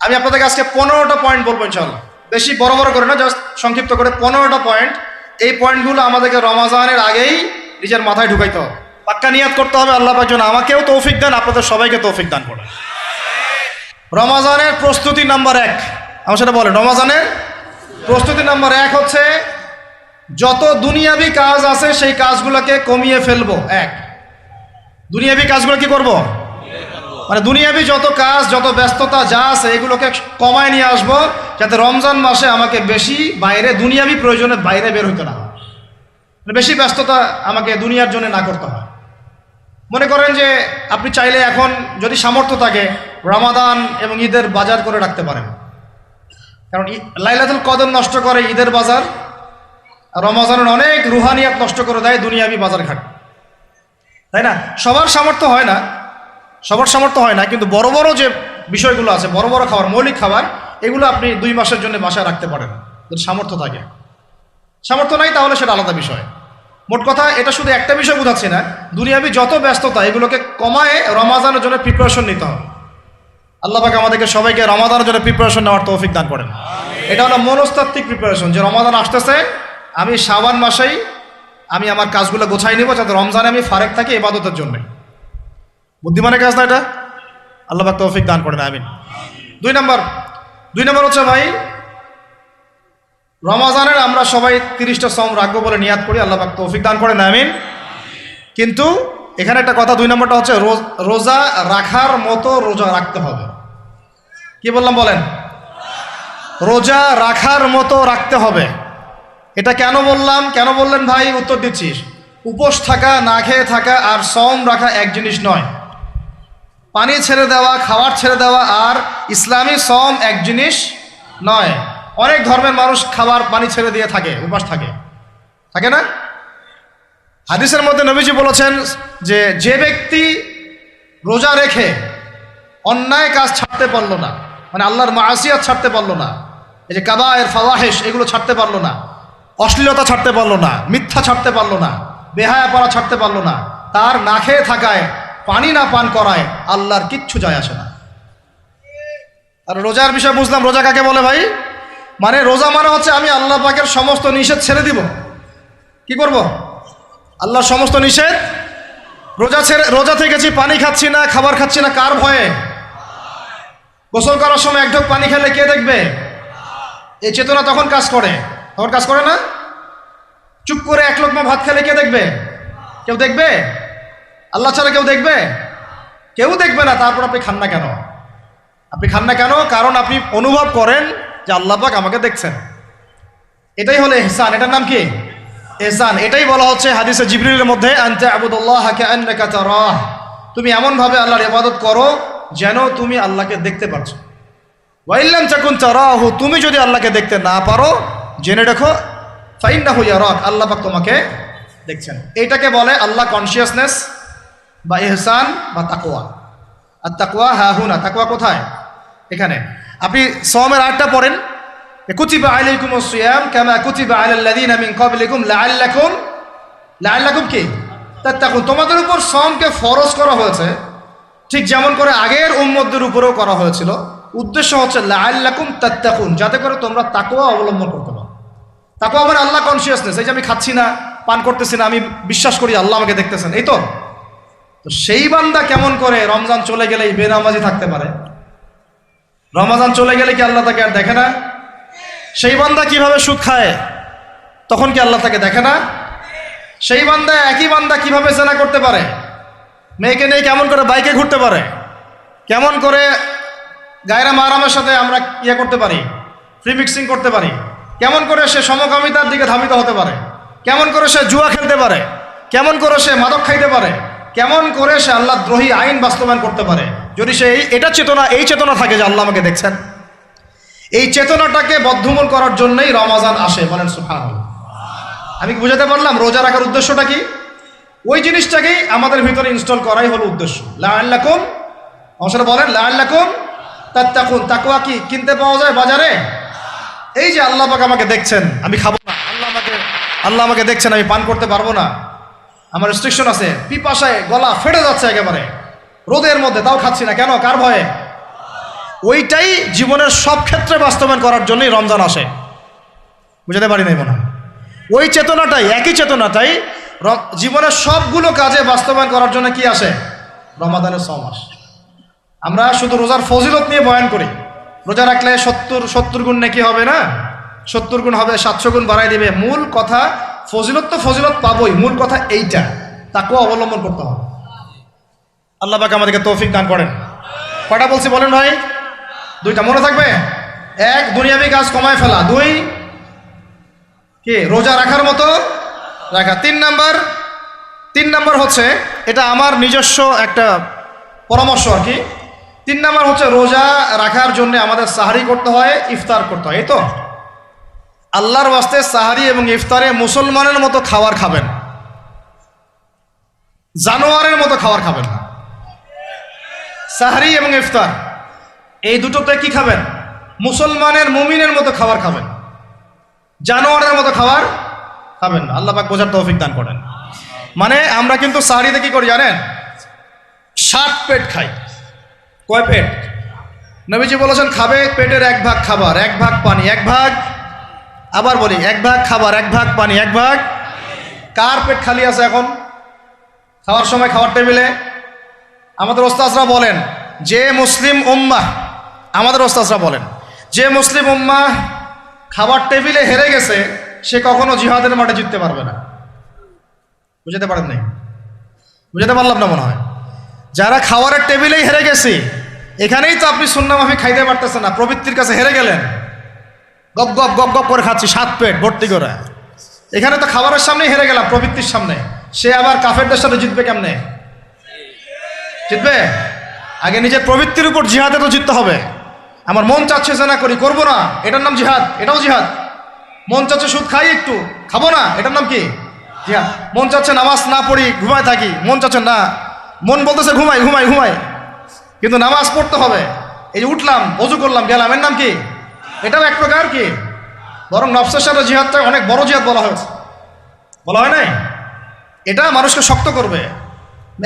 আমি আপনাদেরকে আজকে 15টা পয়েন্ট বলবো ইনশাআল্লাহ, বেশি বড় বড় করে না, জাস্ট সংক্ষিপ্ত করে 15টা পয়েন্ট। এই পয়েন্টগুলো আমাদেরকে রমাজানের আগেই নিজের মাথায় ঢুকাইতে হবে, পাক্কা নিয়াত করতে হবে। আল্লাহ পাক যেন আমাকেও তৌফিক দেন, আপনাদের সবাইকে তৌফিক দান করেন। রমাজানের প্রস্তুতি নাম্বার 1, আমার সেটা বলেন। রমাজানের প্রস্তুতি নাম্বার 1 হচ্ছে যত দুনিয়াবি কাজ আছে সেই কাজগুলোকে কমিয়ে ফেলবো। দুনিয়াবি কাজগুলো কি করব? মানে দুনিয়াবি যত কাজ, যত ব্যস্ততা যা আছে এগুলোকে কমায় নিয়ে আসবো, যাতে রমজান মাসে আমাকে বেশি বাইরে দুনিয়াবি প্রয়োজনে বাইরে বের হইতে না হয়, বেশি ব্যস্ততা আমাকে দুনিয়ার জন্য না করতে হয়। মনে করেন যে আপনি চাইলে এখন যদি সামর্থ্য থাকে রমাদান এবং ঈদের বাজার করে রাখতে পারেন, কারণ লাইলাতুল কদর নষ্ট করে ঈদের বাজার, আর রমজানের অনেক রুহানিয়াত নষ্ট করে দেয় দুনিয়াবি বাজার ঘাট, তাই না? সবার সামর্থ্য হয় না, কিন্তু বড় বড় যে বিষয়গুলো আছে, বড় বড় খাবার, মৌলিক খাবার, এগুলো আপনি 2 মাসের জন্য বাসায় রাখতে পারেন যদি সামর্থ্য থাকে। সামর্থ্য নাই তাহলে সেটা আলাদা বিষয়। মোট কথা এটা শুধু একটা বিষয় বোঝাচ্ছি না, দুনিয়াবি যত ব্যস্ততা এগুলোকে কমায় রমাদানের জন্য প্রিপারেশন নিতে হবে। আল্লাহ পাক আমাদেরকে সবাইকে রমাদানের জন্য প্রিপারেশন নেওয়ার তৌফিক দান করেন। এটা হলো মনস্তাত্ত্বিক প্রিপারেশন, যে রমাদান আসতেছে, আমি শাবান মাসেই আমি আমার কাজগুলো গোছাই নিব, যাতে রমজানে আমি ফারেক থাকি ইবাদতের জন্য। বুদ্ধিমানের কাজ না এটা? আল্লাহ পাক তৌফিক দান করেন, আমিন। 2 নম্বর হচ্ছে ভাই, রমাজানের আমরা সবাই 30টা সওম রাখবো বলে নিয়াত করি, আল্লাহ পাক তৌফিক দান করেন, আমিন। কিন্তু এখানে একটা কথা, 2 নম্বরটা হচ্ছে রোজা রাখার মতো রোজা রাখতে হবে। কি বললাম বলেন? রোজা রাখার মতো রাখতে হবে। এটা কেন বললাম, কেন বললেন ভাই? উত্তর দিচ্ছি। উপোস থাকা, না খেয়ে থাকা আর সওম রাখা এক জিনিস নয়। পানি ছেড়ে দেওয়া, খাবার ছেড়ে দেওয়া আর ইসলামী সওম এক জিনিস নয়। অনেক ধর্মের মানুষ খাবার পানি ছেড়ে দিয়ে থাকে, উপাস থাকে না? হাদিসের মধ্যে নবীজি বলেছেন যে ব্যক্তি রোজা রেখে অন্যায় কাজ ছাড়তে পারলো না, মানে আল্লাহর মাসিয়াত ছাড়তে পারলো না, এই যে কাবায়ের ফাওয়াহিশ এগুলো ছাড়তে পারলো না, অশ্লীলতা ছাড়তে পারলো না, মিথ্যা ছাড়তে পারলো না, বেহায়াপনা ছাড়তে পারলো না, তার না খেয়ে থাকায়, পানি না পান করায় আল্লাহর কিচ্ছু যায় আসে না। আর রোজার বিষয় বুঝলাম। রোজা কাকে বলে ভাই? মানে রোজা মানে হচ্ছে আমি আল্লাহ পাকের সমস্ত নিষেধ ছেড়ে দিব। কি করব? আল্লাহর সমস্ত নিষেধ। রোজা থেকেছি, পানি খাচ্ছি না, খাবার খাচ্ছি না, কার ভয়ে? গোসল করার সময় 1 ঢোক পানি খেলে কে দেখবে? এই চেতনা তখন কাজ করে না? চুপ করে 1 লোকমা ভাত খেলে কে দেখবে? কেউ দেখবে? আল্লাহ ছাড়া কেউ দেখবে? কেউ দেখবে না। তারপর আপনি খান না কেন? কারণ আপনি অনুভব করেন যে আল্লাহ পাক আমাকে দেখছেন। এটাই হলো ইহসান। এটার নাম কি? ইহসান। এটাই বলা হচ্ছে হাদিসে জিবরিলের মধ্যে, আনতা আবুদুল্লাহ কাআন্নাকা তারাহ, তুমি এমন ভাবে আল্লাহর ইবাদত করো যেন তুমি আল্লাহকে দেখতে পাচ্ছ। ওয়া ইল্লাম তাকুন তারাহু, তুমি যদি আল্লাহকে দেখতে না পারো জেনে রাখো ফাইন্নাহু ইয়ারাক, আল্লাহ পাক তোমাকে দেখছেন। এইটাকে বলে আল্লাহ কনসিয়াসনেস বা ইহসান বা তাকওয়া। আর তাকওয়া হাহুনা, তাকওয়া কোথায়? এখানে। আপনি সওমের 8টা পড়েন, কুতিবা আলাইকুমুস সিয়াম কামা কুতিবা আলাল লাযিনা মিন ক্বাবলিকুম লাআল্লাকুম কি তাত্তাকুন, তোমাদের উপর সওমকে ফরজ করা হয়েছে ঠিক যেমন করে আগের উম্মতদের উপরেও করা হয়েছিল। উদ্দেশ্য হচ্ছে লাআল্লাকুম তাত্তাকুন, যাতে করে তোমরা তাকওয়া অবলম্বন করতে পারো। তাকওয়া মানে আল্লাহ কনসিয়াসনেস, এই যে আমি খাচ্ছি না, পান করতেছি না, আমি বিশ্বাস করি আল্লাহ আমাকে দেখতেছেন, এই তো। সেই বান্দা কেমন করে রমজান চলে গেলেই বেনামাজি থাকতে পারে? রমজান চলে গেলে কি আল্লাহ তাকে আর দেখে না? সেই বান্দা কিভাবে সুদ খায়, তখন কি আল্লাহ তাকে দেখে না? সেই বান্দা, একই বান্দা কিভাবে জেনা করতে পারে? মেয়েকে নিয়ে কেমন করে বাইকে ঘুরতে পারে? কেমন করে গায়রা মাহরামের সাথে আমরা করতে পারি, ফ্রি মিক্সিং করতে পারি? কেমন করে সে সমকামিতার দিকে ধাবিত হতে পারে? কেমন করে সে জুয়া খেলতে পারে? কেমন করে সে মাদক খাইতে পারে? কেমন করে সে আল্লাহ দ্রোহী আইন বাস্তবায়ন করতে পারে? যদি সে এই চেতনা থাকে যে আল্লাহ আমাকে দেখছেন, এই চেতনাটাকে বদ্ধমূল করার জন্যই রমাজান আসে। বলেন সুবহানাল্লাহ। আমি বুঝাতে পারলাম রোজা রাখার উদ্দেশ্যটা কি? ওই জিনিসটাকেই আমাদের ভিতরে ইনস্টল করাই হলো উদ্দেশ্য। লাআল্লাকুম, অবশ্যই বলেন লাআল্লাকুম তাত্তাকুন। তাকওয়া কি কিনতে পাওয়া যায় বাজারে? এই যে আল্লাহ পাক আমাকে দেখছেন, আমি খাবো না, আল্লাহ আমাকে দেখছেন, আমি পান করতে পারবো না, আমার রেস্ট্রিকশন আছে, পিপাসায় গলা ফেটে যাচ্ছে একেবারে রোদের মধ্যে, তাও খাচ্ছি না কেন? কার ভয়ে? ওইটাই জীবনের সব ক্ষেত্রে বাস্তবায়ন করার জন্যই রমজান আসে। বুঝতে পারি নাই মনে হয়? ওই চেতনাটাই, একই চেতনাটাই জীবনের সবগুলো কাজে বাস্তবায়ন করার জন্য কি আসে? রমাদানের 6 মাস। আমরা শুধু রোজার ফজিলত নিয়ে বয়ান করি, রোজা রাখলে 70 গুণ নাকি হবে না, 70 গুণ হবে, 700 গুণ বাড়াই দিবে। মূল কথা ফজিলত তো ফজিলত পাবোই, মূল কথা এইটা, তাকেও অবলম্বন করতে হবে। আল্লাহ পাক আমাদেরকে তৌফিক দান করেন। কটা বলছি বলেন ভাই? 2টা মনে থাকবে। 1, দুনিয়াবি কাজ কমায় ফেলা। 2, কি রোজা রাখার মতো রাখা। 3 নাম্বার হচ্ছে, এটা আমার নিজস্ব একটা পরামর্শ আর কি। 3 নাম্বার হচ্ছে, রোজা রাখার জন্য আমাদের সাহারি করতে হয়, ইফতার করতে হয়। এই তো আল্লাহর ওয়াস্তে সাহারি এবং ইফতারে মুসলমানের মতো খাবার খাবেন, জানোয়ারের মতো খাবার খাবেন না। সাহারি এবং ইফতার এই দুটোতে কি খাবেন? মুসলমানের, মুমিনের মতো খাবার খাবেন, জানোয়ারের মতো খাবার খাবেন না। আল্লাহ পাক বোঝার তৌফিক দান করেন। মানে আমরা কিন্তু সাহারিতে কি করি জানেন? 7 পেট খাই। কয় পেট? নবীজি বলেছেন খাবে পেটের 1 ভাগ খাবার, 1 ভাগ পানি, 1 ভাগ, আবার বলি 1 ভাগ খাবার, 1 ভাগ পানি, 1 ভাগ। কার পেট খালি আছে এখন খাওয়ার সময়, খাওয়ার টেবিলে? আমাদের ওস্তাদরা বলেন যে মুসলিম উম্মাহ, আমাদের ওস্তাদরা বলেন যে মুসলিম উম্মাহ খাবার টেবিলে হেরে গেছে, সে কখনো জিহাদের মাঠে জিততে পারবে না। বুঝতে পারেন নাই? বুঝতে পারলাম না মনে হয়। যারা খাওয়ারের টেবিলেই হেরে গেছে, এখানেই তো আপনি সুন্নাহ মাফিক খাইতে পারতেছেন না, প্রবৃত্তির কাছে হেরে গেলেন, গপ গপ গপ গপ করে খাচ্ছি 7 পেট ভর্তি করে। এখানে তো খাবারের সামনেই হেরে গেলাম, প্রবৃত্তির সামনে। সে আবার কাফেরদের সাথে জিতবে কেমনে? জিতবে আগে নিজের প্রবৃত্তির উপর জিহাদে তো জিততে হবে। আমার মন চাচ্ছে যে না করি, করবো না, এটার নাম জিহাদ, এটাও জিহাদ। মন চাচ্ছে সুদ খাই, একটু খাবো না, এটার নাম কি? জিহাদ। মন চাচ্ছে নামাজ না পড়ি, ঘুমায় থাকি, মন চাচ্ছে না, মন বলতেছে ঘুমাই ঘুমাই ঘুমাই, কিন্তু নামাজ পড়তে হবে। এই যে উঠলাম, ওযু করলাম, গেলাম, এর নাম কি? এটাও এক প্রকার কি, বরং নফসের সাথে জিহাদটা অনেক বড় জিহাদ বলা হয়েছে, বলা হয় নাই? এটা মানুষকে শক্ত করবে।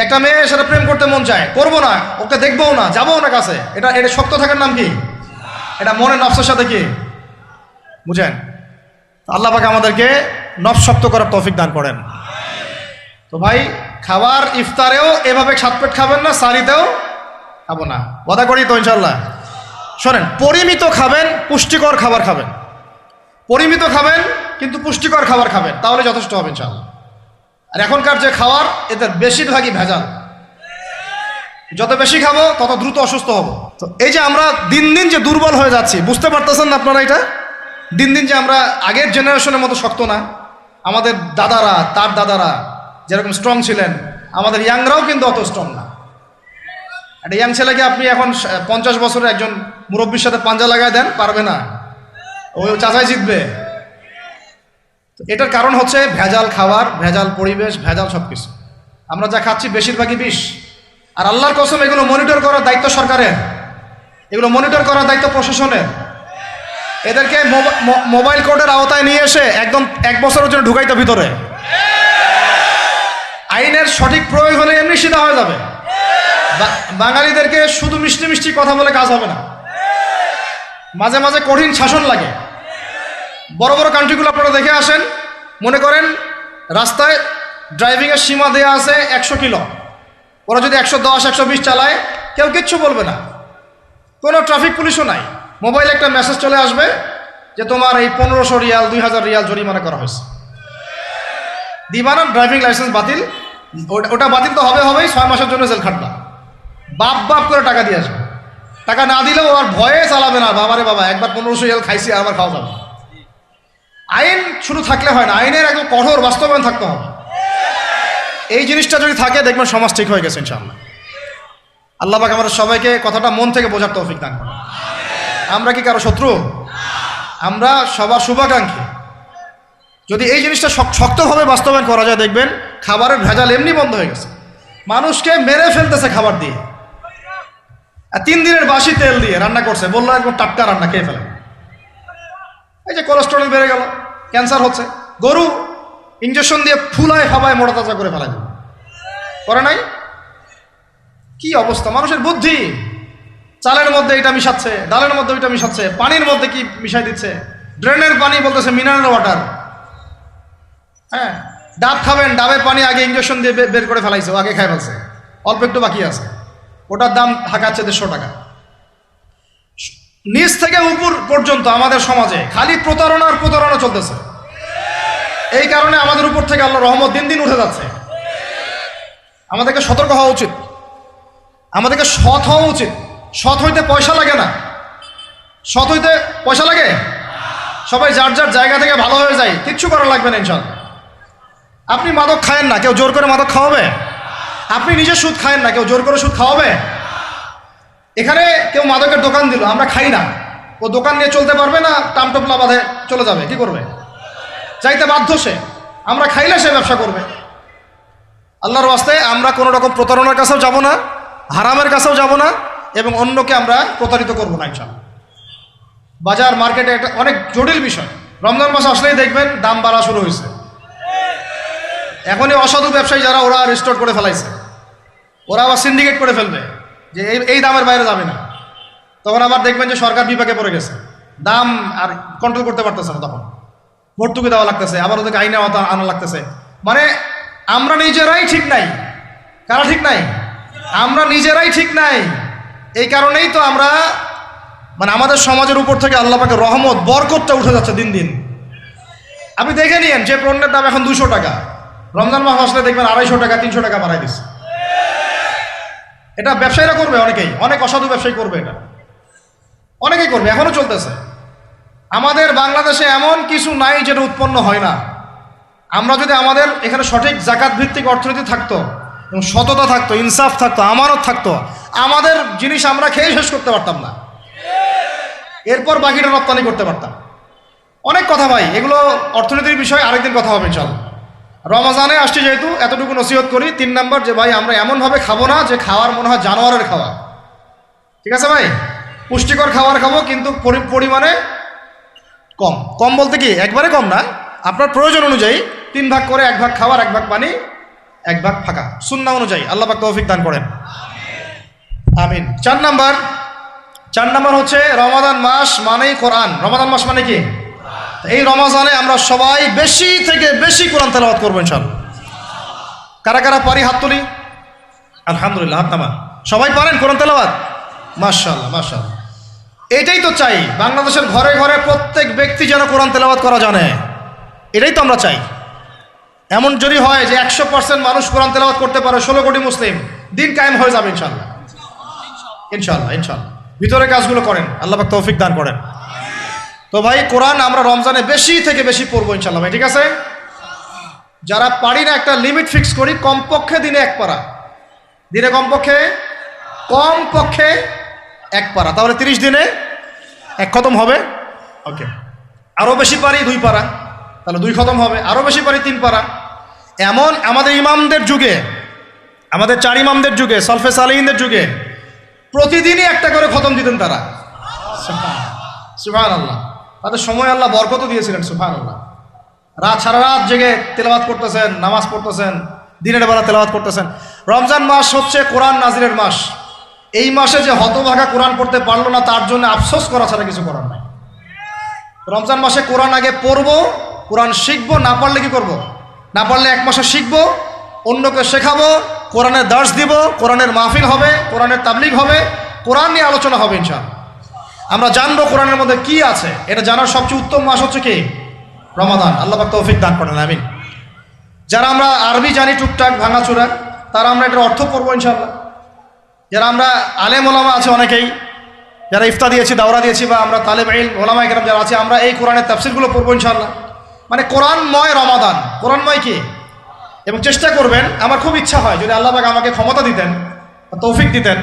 একটা মেয়ে সেটা প্রেম করতে মন চায়, করবো না, ওকে দেখবও না, যাবও না কাছে, এটা এটা শক্ত থাকার নাম কি? এটা মনে নফসের সাথে কি বুঝেন? আল্লাহ পাক আমাদেরকে নফস শক্ত করার তৌফিক দান করেন। তো ভাই, খাবার ইফতারেও এভাবে 7 পেট খাবেন না, সারিতেও খাবো না, ওয়াদা করি তো ইনশাল্লাহ। শোনেন, পরিমিত খাবেন, পুষ্টিকর খাবার খাবেন, পরিমিত খাবেন কিন্তু পুষ্টিকর খাবার খাবেন, তাহলে যথেষ্ট হবে ইনশাল্লাহ। আর এখনকার যে খাবার, এদের বেশিরভাগই ভেজাল। যত বেশি খাবো তত দ্রুত অসুস্থ হব। তো এই যে আমরা দিন দিন যে দুর্বল হয়ে যাচ্ছি, বুঝতে পারতেছেন না আপনারা? এটা দিন দিন যে আমরা আগের জেনারেশনের মতো শক্ত না। আমাদের দাদারা, তার দাদারা যেরকম স্ট্রং ছিলেন, আমাদের ইয়াংরাও কিন্তু অত স্ট্রং না। একটা ইয়াং ছেলেকে আপনি এখন 50 বছরের একজন মুরব্বীর সাথে পাঞ্জা লাগায় দেন, পারবে না, ওই চাচাই জিতবে। তো এটার কারণ হচ্ছে ভেজাল খাবার, ভেজাল পরিবেশ, ভেজাল সব কিছু। আমরা যা খাচ্ছি বেশিরভাগই বিষ। আর আল্লাহর কসম, এগুলো মনিটর করার দায়িত্ব সরকারের, এগুলো মনিটর করার দায়িত্ব প্রশাসনের। এদেরকে মোবাইল কোর্টের আওতায় নিয়ে এসে একদম 1 বছরের জন্য ঢুকাইতে ভিতরে। আইনের সঠিক প্রয়োগ হলে এমনি সিধা হয়ে যাবে। বাঙালিদেরকে শুধু মিষ্টি মিষ্টি কথা বলে কাজ হবে না, মাঝে মাঝে কঠিন শাসন লাগে। বড় বড় কান্ট্রিগুলো আপনারা দেখে আসেন, মনে করেন রাস্তায় ড্রাইভিংয়ের সীমা দেওয়া আছে 100 কিলো, ওরা যদি 110 120 চালায়, কেউ কিচ্ছু বলবে না, কোনো ট্রাফিক পুলিশও নাই। মোবাইলে একটা মেসেজ চলে আসবে যে তোমার এই 1500 রিয়াল 2000 রিয়াল জরিমানা করা হয়েছে। দিবানা ড্রাইভিং লাইসেন্স বাতিল, ওটা বাতিল তো হবেই, 6 মাসের জন্য জেল খাটবা। বাপ বাপ করে টাকা দিয়ে আসবে, টাকা না দিলেও আর ভয়ে চালাবে না, বাবারে বাবা একবার 1500 রিয়াল খাইছি, আর আবার খাওয়া যাবে। আইন শুধু থাকলে হয় না, আইনের একদম কঠোর বাস্তবায়ন থাকতে হবে। এই জিনিসটা যদি থাকে, দেখবেন সমাজ ঠিক হয়ে গেছে ইনশাআল্লাহ। আল্লাহ পাক আমাদের সবাইকে কথাটা মন থেকে বোঝার তৌফিক দান করেন। আমরা কি কারো শত্রু? আমরা সবার শুভাকাঙ্ক্ষী। যদি এই জিনিসটা শক্তভাবে বাস্তবায়ন করা যায়, দেখবেন খাবারের ভেজাল এমনি বন্ধ হয়ে গেছে। মানুষকে মেরে ফেলতেছে খাবার দিয়ে, 3 দিনের বাসি তেল দিয়ে রান্না করছে, বললো একদম টাটকা রান্না, খেয়ে ফেলে। এই যে কোলেস্টেরল বেড়ে গেল, ক্যান্সার হচ্ছে। গরু ইঞ্জেকশন দিয়ে ফুলায় ফাবায় মোটা তাজা করে ফেলা যাবে, করে নাই? কি অবস্থা মানুষের বুদ্ধি! চালের মধ্যে এটা মিশাচ্ছে, ডালের মধ্যে ওইটা মিশাচ্ছে, পানির মধ্যে কি মিশাই দিচ্ছে, ড্রেনের পানি বলতেছে মিনারেল ওয়াটার। হ্যাঁ, ডাব খাবেন, ডাবের পানি আগে ইঞ্জেকশন দিয়ে বের করে ফেলাইছে, ও আগে খাই ফেলছে, অল্প একটু বাকি আছে, ওটার দাম হাঁকাচ্ছে 150 টাকা। নিচ থেকে উপর পর্যন্ত আমাদের সমাজে খালি প্রতারণা আর প্রতারণা চলতেছে। এই কারণে আমাদের উপর থেকে আল্লাহ রহমত দিন দিন উঠে যাচ্ছে। আমাদেরকে সতর্ক হওয়া উচিত, আমাদেরকে সৎ হওয়া উচিত। সৎ হইতে পয়সা লাগে না, সৎ হইতে পয়সা লাগে। সবাই যার যার জায়গা থেকে ভালো হয়ে যায়, কিচ্ছু করা লাগবে না ইনশাল্লাহ। আপনি মাদক খায়েন না, কেউ জোর করে মাদক খাওয়াবে? আপনি নিজে সুদ খায়েন না, কেউ জোর করে সুদ খাওয়াবে? এখানে কেউ মাদকের দোকান দিল, আমরা খাই না, ও দোকান নিয়ে চলতে পারবে না? টামটোপলা বাঁধে চলে যাবে, কি করবে? চাইতে বাধ্য সে। আমরা খাইলে সে ব্যবসা করবে। আল্লাহর ওয়াস্তে আমরা কোনো রকম প্রতারণার কাছেও যাব না, হারামের কাছেও যাব না, এবং অন্যকে আমরা প্রতারিত করবো না ইনশাআল্লাহ। বাজার মার্কেটে একটা অনেক জটিল বিষয়। রমজান মাস আসলেই দেখবেন দাম বাড়া শুরু হয়েছে। এখনই অসাধু ব্যবসায়ী যারা, ওরা রিস্টোর করে ফেলাইছে, ওরা আবার সিন্ডিকেট করে ফেলবে যে এই দামের বাইরে যাবে না। তখন আবার দেখবেন যে সরকার বিপাকে পড়ে গেছে, দাম আর কন্ট্রোল করতে পারতেছে না, তখন ভর্তুকি দেওয়া লাগতেছে, আবার ওদেরকে আইনে আনা লাগতেছে। মানে আমরা নিজেরাই ঠিক নাই। কারা ঠিক নাই? আমরা নিজেরাই ঠিক নাই। এই কারণেই তো আমরা, মানে আমাদের সমাজের উপর থেকে আল্লাহ পাকের রহমত, বরকতটা উঠে যাচ্ছে দিন দিন। আপনি দেখে নিয়েন, যে পণ্যের দাম এখন 200 টাকা, রমজান মাস আসলে দেখবেন 250 টাকা 300 টাকা বাড়াই দিচ্ছে। এটা ব্যবসায়ীরা করবে, অনেকেই, অনেক অসাধু ব্যবসায়ী করবে, এটা অনেকেই করবে, এখনো চলতেছে। আমাদের বাংলাদেশে এমন কিছু নাই যেটা উৎপন্ন হয় না। আমরা যদি আমাদের এখানে সঠিক জাকাত ভিত্তিক অর্থনীতি থাকতো, এবং সততা থাকতো, ইনসাফ থাকতো, আমানত থাকতো, আমাদের জিনিস আমরা খেয়ে শেষ করতে পারতাম না, এরপর বাকিটা রপ্তানি করতে পারতাম। অনেক কথা ভাই, এগুলো অর্থনীতির বিষয়, আরেকদিন কথা হবে ইনশাআল্লাহ। রমজানে আসছে যেহেতু, এতটুকু নসিহত করি। 3 নাম্বার, যে ভাই আমরা এমনভাবে খাবো না যে খাওয়ার মনে হয় জানোয়ারের খাওয়া। ঠিক আছে ভাই, পুষ্টিকর খাবার খাবো, কিন্তু পরিমাণে কম। কম বলতে কি একবারে কম না, আপনার প্রয়োজন অনুযায়ী 3 ভাগ করে, 1 ভাগ খাবার, 1 ভাগ পানি, 1 ভাগ ফাঁকা, সুন্নাহ অনুযায়ী। আল্লাহ পাক তৌফিক দান করেন, আমিন। 4 নাম্বার হচ্ছে রমাদান মাস মানেই কোরআন। রমাদান মাস মানে কি? এই রমজানে আমরা সবাই বেশি থেকে বেশি কোরআন তেলাওয়াত করবো ইনশাআল্লাহ। কারা কারা পারি হাত তুলি? আলহামদুলিল্লাহ, হাত নামান। সবাই পারেন কোরআন তেলাওয়াত? মাশাআল্লাহ, মাশাআল্লাহ। এটাই তো চাই, বাংলাদেশের ঘরে ঘরে প্রত্যেক ব্যক্তি যেন কোরআন তেলাওয়াত করা জানে, এটাই তো আমরা চাই। এমন যদি হয় যে 100% মানুষ কোরআন তেলাওয়াত করতে পারে, 16 কোটি মুসলিম, দিন কায়েম হয়ে যাবে ইনশাআল্লাহ, ইনশাআল্লাহ, ইনশাআল্লাহ। ভিতরে কাজগুলো করেন, আল্লাহ পাক তৌফিক দান করেন। তো ভাই, কোরআন আমরা রমজানে বেশি থেকে বেশি পড়বো ইনশাআল্লাহ ভাই, ঠিক আছে? যারা পারি না, একটা লিমিট ফিক্স করি, কমপক্ষে দিনে 1 পারা, দিনে কমপক্ষে 1 পারা, তাহলে 30 দিনে 1 খতম হবে। ওকে, আরও বেশি পারি 2 পারা, তাহলে 2 খতম হবে। আরও বেশি পারি 3 পারা। এমন আমাদের ইমামদের যুগে, আমাদের 4 ইমামদের যুগে, সলফে সালেহিনদের যুগে প্রতিদিনই 1টা করে খতম দিতেন তারা। সুবহানাল্লাহ, তাদের সময় আল্লাহ বরকত দিয়েছিলেন। সুবহানাল্লাহ, সারা রাত জেগে তেলাওয়াত করতেছেন, নামাজ পড়তেছেন, দিনের বেলা তেলাওয়াত করতেছেন। রমজান মাস হচ্ছে কোরআন নাজিলের মাস। এই মাসে যে হতভাগা কোরআন পড়তে পারলো না, তার জন্য আফসোস করা ছাড়া কিছু করার নাই। রমজান মাসে কোরআন আগে পড়বো, কোরআন শিখবো, না পারলে কি করব? না পারলে 1 মাসে শিখবো, অন্যকে শেখাবো, কোরআনের দার্স দিব, কোরআনের মাহফিল হবে, কোরআনের তাবলিগ হবে, কোরআন নিয়ে আলোচনা হবে ইনশাআল্লাহ। আমরা জানবো কোরআনের মধ্যে কি আছে। এটা জানার সবচেয়ে উত্তম মাস হচ্ছে কি? রমাদান। আল্লাহ পাক তৌফিক দান করেন, আমিন। যারা আমরা আরবি জানি টুকটাক ভাঙাচোরা, তারা আমরা এটার অর্থ পড়বো ইনশাআল্লাহ। যারা আমরা আলেম ওলামা আছে অনেকেই, যারা ইফতা দিয়েছি, দাওরা দিয়েছি, বা আমরা তালেব ইলম ওলামা ইকরাম যারা আছে, আমরা এই কোরআনের তাফসীরগুলো পড়বো ইনশাআল্লাহ। মানে কোরআনময় রমাদান, কোরআনময় কি? এবং চেষ্টা করবেন, আমার খুব ইচ্ছা হয় যদি আল্লাহ পাক আমাকে ক্ষমতা দিতেন, তৌফিক দিতেন,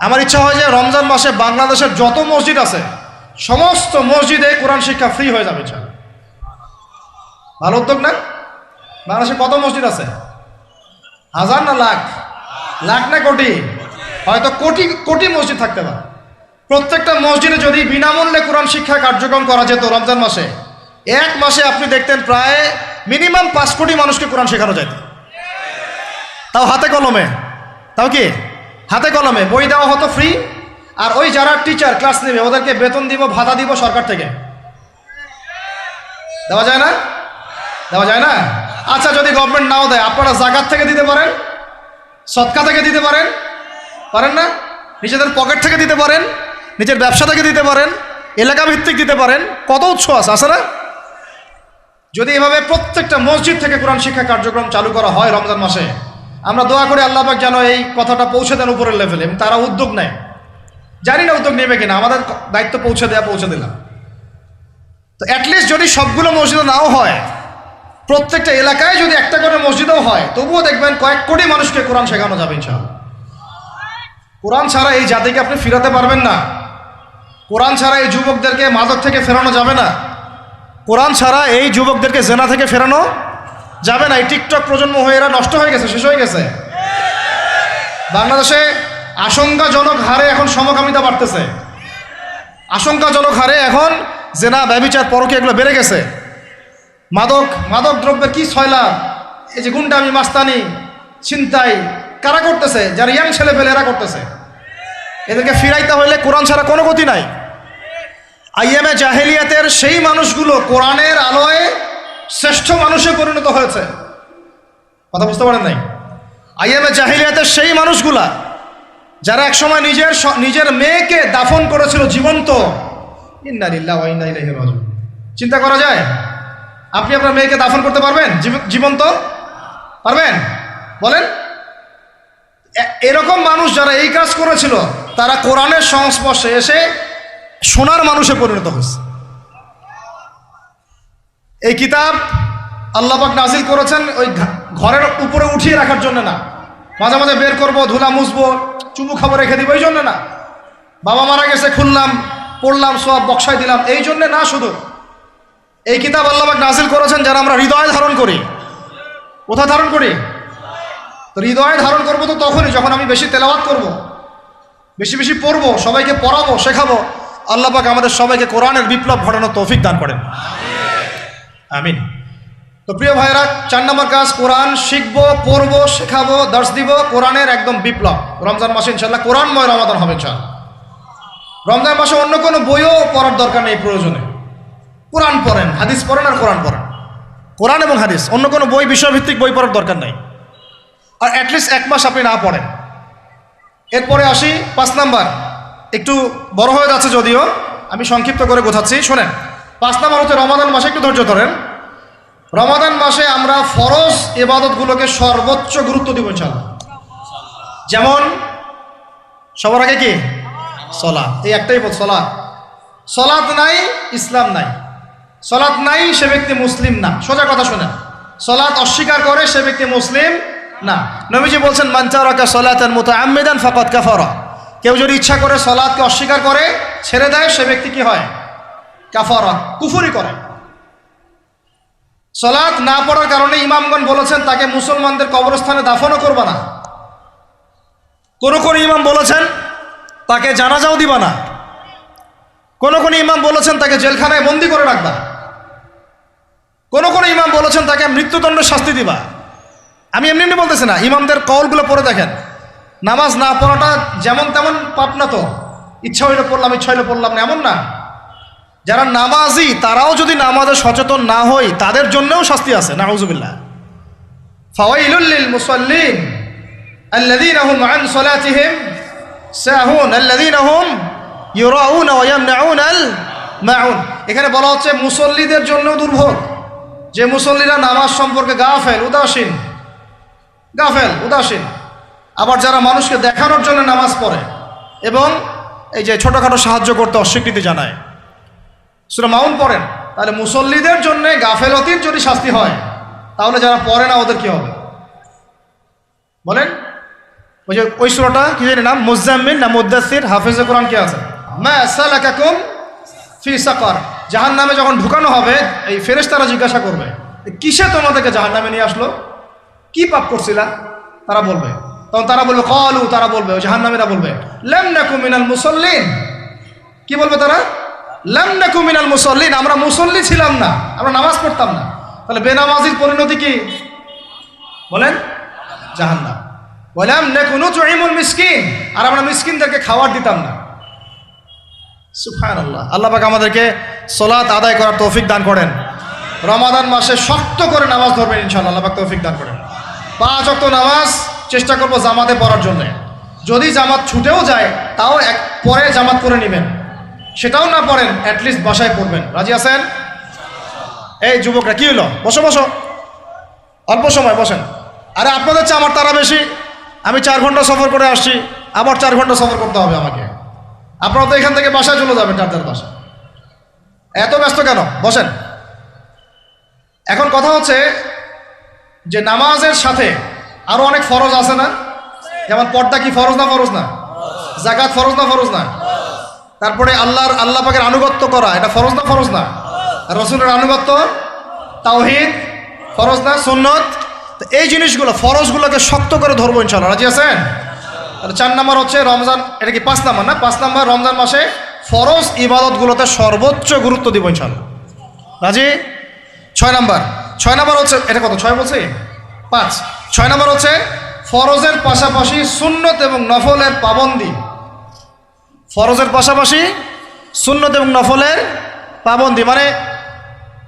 আমার ইচ্ছা হয় যে রমজান মাসে বাংলাদেশের যত মসজিদ আছে সমস্ত মসজিদে কোরআন শিক্ষা ফ্রি হয়ে যাবে ইনশাআল্লাহ। ভালো উদ্যোগ না? বাংলাদেশে কত মসজিদ আছে? 1000 না লাখ? লাখ না কোটি? হয়তো কোটি কোটি মসজিদ থাকতে পারে। প্রত্যেকটা মসজিদে যদি বিনামূল্যে কোরআন শিক্ষা কার্যক্রম করা যেত রমজান মাসে, 1 মাসে আপনি দেখতেন প্রায় মিনিমাম 5 কোটি মানুষকে কোরআন শেখানো যেত। তাও হাতে কলমে, তাও কি হাতে কলমে বই দেওয়া হতো ফ্রি, আর ওই যারা টিচার ক্লাস নেবে ওদেরকে বেতন দিব, ভাতা দিব সরকার থেকে। দেওয়া যায় না? দেওয়া যায় না? আচ্ছা, যদি গভর্নমেন্ট নাও দেয়, আপনারা জাকাত থেকে দিতে পারেন, সদকা থেকে দিতে পারেন, পারেন না? নিজেদের পকেট থেকে দিতে পারেন, নিজের ব্যবসা থেকে দিতে পারেন, এলাকা ভিত্তিক দিতে পারেন, কত উৎস আছে না? যদি এভাবে প্রত্যেকটা মসজিদ থেকে কোরআন শিক্ষা কার্যক্রম চালু করা হয় রমজান মাসে, আমরা দোয়া করি আল্লাহ পাক যেন এই কথাটা পৌঁছে দেন উপরের লেভেলে, এবং তারা উদ্যোগ নেয়। জানি না উদ্যোগ নেবে কিনা, আমাদের দায়িত্ব পৌঁছে দিলাম। তো অ্যাটলিস্ট যদি সবগুলো মসজিদে নাও হয়, প্রত্যেকটা এলাকায় যদি একটা করে মসজিদও হয়, তবুও দেখবেন কয়েক কোটি মানুষকে কোরআন শেখানো যাবে ইনশাআল্লাহ। কোরআন ছাড়া এই জাতিকে আপনি ফিরাতে পারবেন না। কোরআন ছাড়া এই যুবকদেরকে মাদক থেকে ফেরানো যাবে না। কোরআন ছাড়া এই যুবকদেরকে জেনা থেকে ফেরানো যাবে না। এই টিকটক প্রজন্ম হয়ে এরা নষ্ট হয়ে গেছে, শেষ হয়ে গেছে। বাংলাদেশে আশঙ্কাজনক হারে এখন সমকামিতা বাড়তেছে। আশঙ্কাজনক হারে এখন জেনা, ব্যভিচার, পরকীয়া এগুলো বেড়ে গেছে। মাদক দ্রব্যের কি ছয়লা, এই যে গুন্ডামি, মাস্তানি, ছিনতাই কারা করতেছে? যারা ইয়াং ছেলে পেলে এরা করতেছে। এদেরকে ফিরাইতে হইলে কোরআন ছাড়া কোনো গতি নাই। আইএমএ জাহেলিয়াতের সেই মানুষগুলো কোরআনের আলোয় শ্রেষ্ঠ মানুষে পরিণত হয়েছে। কথা বুঝতে পারেন নাই? আইএমএ জাহেলিয়াতের সেই মানুষগুলা যারা একসময় নিজের মেয়েকে দাফন করেছিল জীবন্ত। ইন্না লিল্লাহি ওয়া ইন্না ইলাইহি রাজিউন। চিন্তা করা যায়? আপনি আপনার মেয়েকে দাফন করতে পারবেন জীবন্ত? পারবেন? বলেন। এরকম মানুষ যারা এই কাজ করেছিল, তারা কোরআনের সংস্পর্শে এসে সোনার মানুষে পরিণত হয়েছে। এই কিতাব আল্লাহ পাক নাজিল করেছেন ওই ঘরের উপরে উঠিয়ে রাখার জন্য না, মাঝে মাঝে বের করব, ধুলা মুছবো, চুমু খাবো, রেখে দিব, এই জন্য না। বাবা মারা গেছে, খুললাম, পড়লাম, সব বক্সায় দিলাম, এই জন্যে না। শুধু এই কিতাব আল্লাহ পাক নাজিল করেছেন যারা আমরা হৃদয়ে ধারণ করি। কোথায় ধারণ করি? তো হৃদয়ে ধারণ করবো তো তখনই যখন আমি বেশি তেলাওয়াত করব, বেশি বেশি পড়বো, সবাইকে পড়াবো, শেখাবো। আল্লাহ পাক আমাদের সবাইকে কোরআনের বিপ্লব ঘটানোর তৌফিক দান করেন, আমিন। তো প্রিয় ভাইরা, 4 নম্বর কাজ, কোরআন শিখবো, পড়বো, শেখাবো, দর্শ দিব। কোরআনের একদম বিপ্লব। রমজান মাসে ইনশাল্লাহ কোরআনময় রমাদান হবে ইনশাল্লাহ। রমজান মাসে অন্য কোনো বইও পড়ার দরকার নেই প্রয়োজনে। কোরআন পড়েন, হাদিস পড়েন আর কোরআন পড়েন। কোরআন এবং হাদিস, অন্য কোনো বই, বিষয়ভিত্তিক বই পড়ার দরকার নাই। আর অ্যাটলিস্ট 1 মাস আপনি না পড়েন। এরপরে আসি 5 নাম্বার। একটু বড় হয়ে যাচ্ছে যদিও, আমি সংক্ষিপ্ত করে গোছাচ্ছি, শোনেন। 5 নাম্বার হচ্ছে রমাদান মাসে, একটু ধৈর্য ধরেন। রমাদান মাসে আমরা ফরজ ইবাদতগুলোকে সর্বোচ্চ গুরুত্ব দিব ইনশাআল্লাহ। যেমন সবার আগে কি? সালাত। এই একটাই বল, সালাত। সালাত নাই, ইসলাম নাই। সালাত নাই, সে ব্যক্তি মুসলিম না। সোজা কথা শোনেন, সালাত অস্বীকার করে সে ব্যক্তি মুসলিম না। নবীজি বলছেন, মান তারাকা সালাতান মুতাআম্মিদান ফাকাদ কাফারা। কেউ যদি ইচ্ছা করে সালাতকে অস্বীকার করে, ছেড়ে দেয়, সে ব্যক্তি কি হয়? কাফারা, কুফরি করে। সালাত না পড়ার কারণে ইমামগণ বলেছেন তাকে মুসলমানদের কবরস্থানে দাফনও করবা না। কোন কোন ইমাম বলেছেন তাকে জানাজাও দিবা না। কোন কোন ইমাম বলেছেন তাকে জেলখানায় বন্দি করে রাখবা। কোন কোন ইমাম বলেছেন তাকে মৃত্যুদণ্ডের শাস্তি দিবা। আমি এমনি এমনি বলতেছি না, ইমামদের কওলগুলো পড়ে দেখেন। নামাজ না পড়াটা যেমন তেমন পাপ না তো, ইচ্ছা হইলে পড়লাম, ইচ্ছা হইলে পড়লাম না, এমন না। যারা নামাজি তারাও যদি নামাজে সচেতন না হয়, তাদের জন্যও শাস্তি আছে। নাউযুবিল্লাহ। ফাওয়াইলুল লিল মুসাল্লিন আল্লাযীনা হুম আন সালাতিহিম সাহুন আল্লাযীনা হুম ইউরাউনা ওয়া ইয়ামনাউনাল মাউন। এখানে বলা হচ্ছে মুসল্লিদের জন্য দুর্ভোগ, যে মুসল্লিরা নামাজ সম্পর্কে গাফেল, উদাসীন। আবার যারা মানুষকে দেখানোর জন্য নামাজ পড়ে এবং এই যে ছোটখাটো সাহায্য করতে অস্বীকৃতি জানায়, সূরা মাউন পড়েন, তাহলে মুসল্লিদের জন্য গাফেলতির যদি শাস্তি হয়, তাহলে যারা পড়ে না ওদের কি হবে বলেন? ওই যে ওই সূরাটা কি জানি নাম, মুজাম্মিল না মুদ্দাসির, হাফেজে কোরআন কে আছে, মা সালাকাকুম ফি সাকার। জাহান্নামে যখন ঢুকানো হবে, এই ফেরেশতারা জিজ্ঞাসা করবে, কিসে তোমাদেরকে জাহান্নামে নিয়ে আসলো? কি পাপ করছিলা? তারা বলবে, তখন তারা বলবে ক্বালু, তারা বলবে, ওই জাহান্নামীরা বলবে, লাম নাকু মিনাল মুসাল্লিন। কি বলবে তারা? লাম নাকু মিনাল মুসাল্লিন, আমরা মুসল্লি ছিলাম না, আমরা নামাজ পড়তাম না। তাহলে বেনামাজির পরিণতি কি বলেন? জাহান্নাম। ওয়ালাম নাকু নুতঈমুল মিসকিন, আর আমরা মিসকিনদেরকে খাবার দিতাম না। সুবহানাল্লাহ। আল্লাহ পাক আমাদেরকে সালাত আদায় করার তৌফিক দান করেন। রমাদান মাসে শক্ত করে নামাজ ধরবেন ইনশাআল্লাহ, আল্লাহ পাক তৌফিক দান করেন। 5 ওয়াক্ত নামাজ চেষ্টা করব জামাতে পড়ার জন্য। যদি জামাত ছুটেও যায় তাও পরে জামাত করে নেবেন, সেটাও না পড়েন অ্যাটলিস্ট বাসায় পড়বেন। রাজি আছেন? এই যুবকরা কি হলো, বসো বসো, অল্প সময় বসেন। আরে আপনাদের চেয়ে আমার তারা বেশি, আমি 4 ঘন্টা সফর করে আসছি, আবার 4 ঘন্টা সফর করতে হবে আমাকে। আপনারা তো এখান থেকে বাসায় চলে যাবেন, টাটার বাসায়। এত ব্যস্ত কেন? বসেন। এখন কথা হচ্ছে যে নামাজের সাথে আরো অনেক ফরজ আছে না? যেমন পর্দা কি ফরজ না? ফরজ না? যাকাত ফরজ না? ফরজ না? তারপরে আল্লাহ পাকের আনুগত্য করা, এটা ফরজ না? ফরজ না? রসুলের আনুগত্য, তাওহীদ ফরজ না? সুন্নত। তো এই জিনিসগুলো, ফরজগুলোকে শক্ত করে ধরবো ইনশাআল্লাহ। রাজি আছেন? 4 নম্বর হচ্ছে রমজান, এটা কি 5 নম্বর না? 5 নম্বর রমজান মাসে ফরজ ইবাদতগুলোতে সর্বোচ্চ গুরুত্ব দিব ইনশাআল্লাহ। রাজি? 6 নম্বর হচ্ছে, এটা কত 6 বলছি? 5। 6 নম্বর হচ্ছে ফরজের পাশাপাশি সুন্নত এবং নফলের পাবন্দি। ফরজের পাশাপাশি সুন্নত এবং নফলের পাবন্দি মানে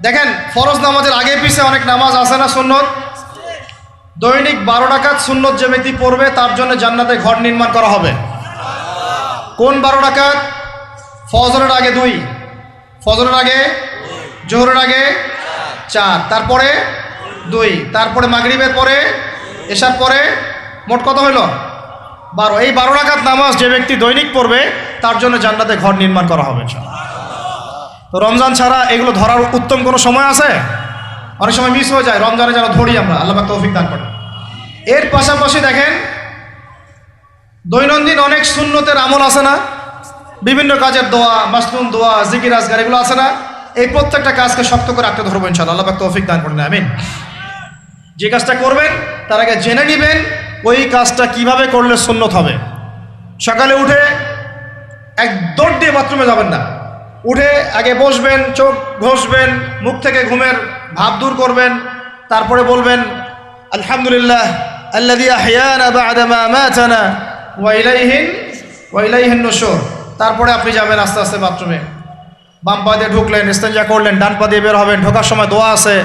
দেখেন, ফরজ নামাজের আগে পিছে অনেক নামাজ আছে না সুন্নত? দৈনিক 12 রাকাত সুন্নত যে ব্যক্তি পড়বে তার জন্য জান্নাতে ঘর নির্মাণ করা হবে। কোন 12 রাকাত? ফজরের আগে 2, ফজরের আগে, জোহরের আগে 4, তারপরে 2, তারপরে মাগরিবের পরে, এশার পরে, মোট কত হইল? 12। এই 12 রাকাত নামাজ যে ব্যক্তি দৈনিক পড়বে তার জন্য জান্নাতে ঘর নির্মাণ করা হবে ইনশাআল্লাহ। তো রমজান ছাড়া এগুলো ধরার উত্তম কোনো সময় আছে? অনেক সময় মিস হয়ে যায়, রমজানে যেন ধরি আমরা, আল্লাহ পাক তৌফিক দান করেন। এর পাশাপাশি দেখেন দৈনন্দিন অনেক সুন্নতের আমল আছে না? বিভিন্ন কাজের দোয়া, মাসনুন দোয়া, জিকির আজকার, এগুলো আছে না? এই প্রত্যেকটা কাজকে শক্ত করে রাখতে ধরবো ইনশাআল্লাহ, আল্লাহ পাক তৌফিক দান করেন, আমিন। যে কাজটা করবেন তার আগে জেনে নেবেন ওই কাজটা কিভাবে করলে সুন্নত হবে। সকালে উঠে এক দৌড় দিয়ে বাথরুমে যাবেন না, উঠে আগে বসবেন, চোখ ঘষবেন, মুখ থেকে ঘুমের ভাব দূর করবেন, তারপরে বলবেন আলহামদুলিল্লাহ আল্লাযী আহইয়ানা বা'দা মা আমাতানা ওয়া ইলাইহিন নুশুর। তারপরে আপনি যাবেন আস্তে আস্তে বাথরুমে, বাম পা দিয়ে ঢুকলেন, ইস্তেঞ্জা করলেন, ডান পা দিয়ে বের হবেন। ঢোকার সময় দোয়া আছে,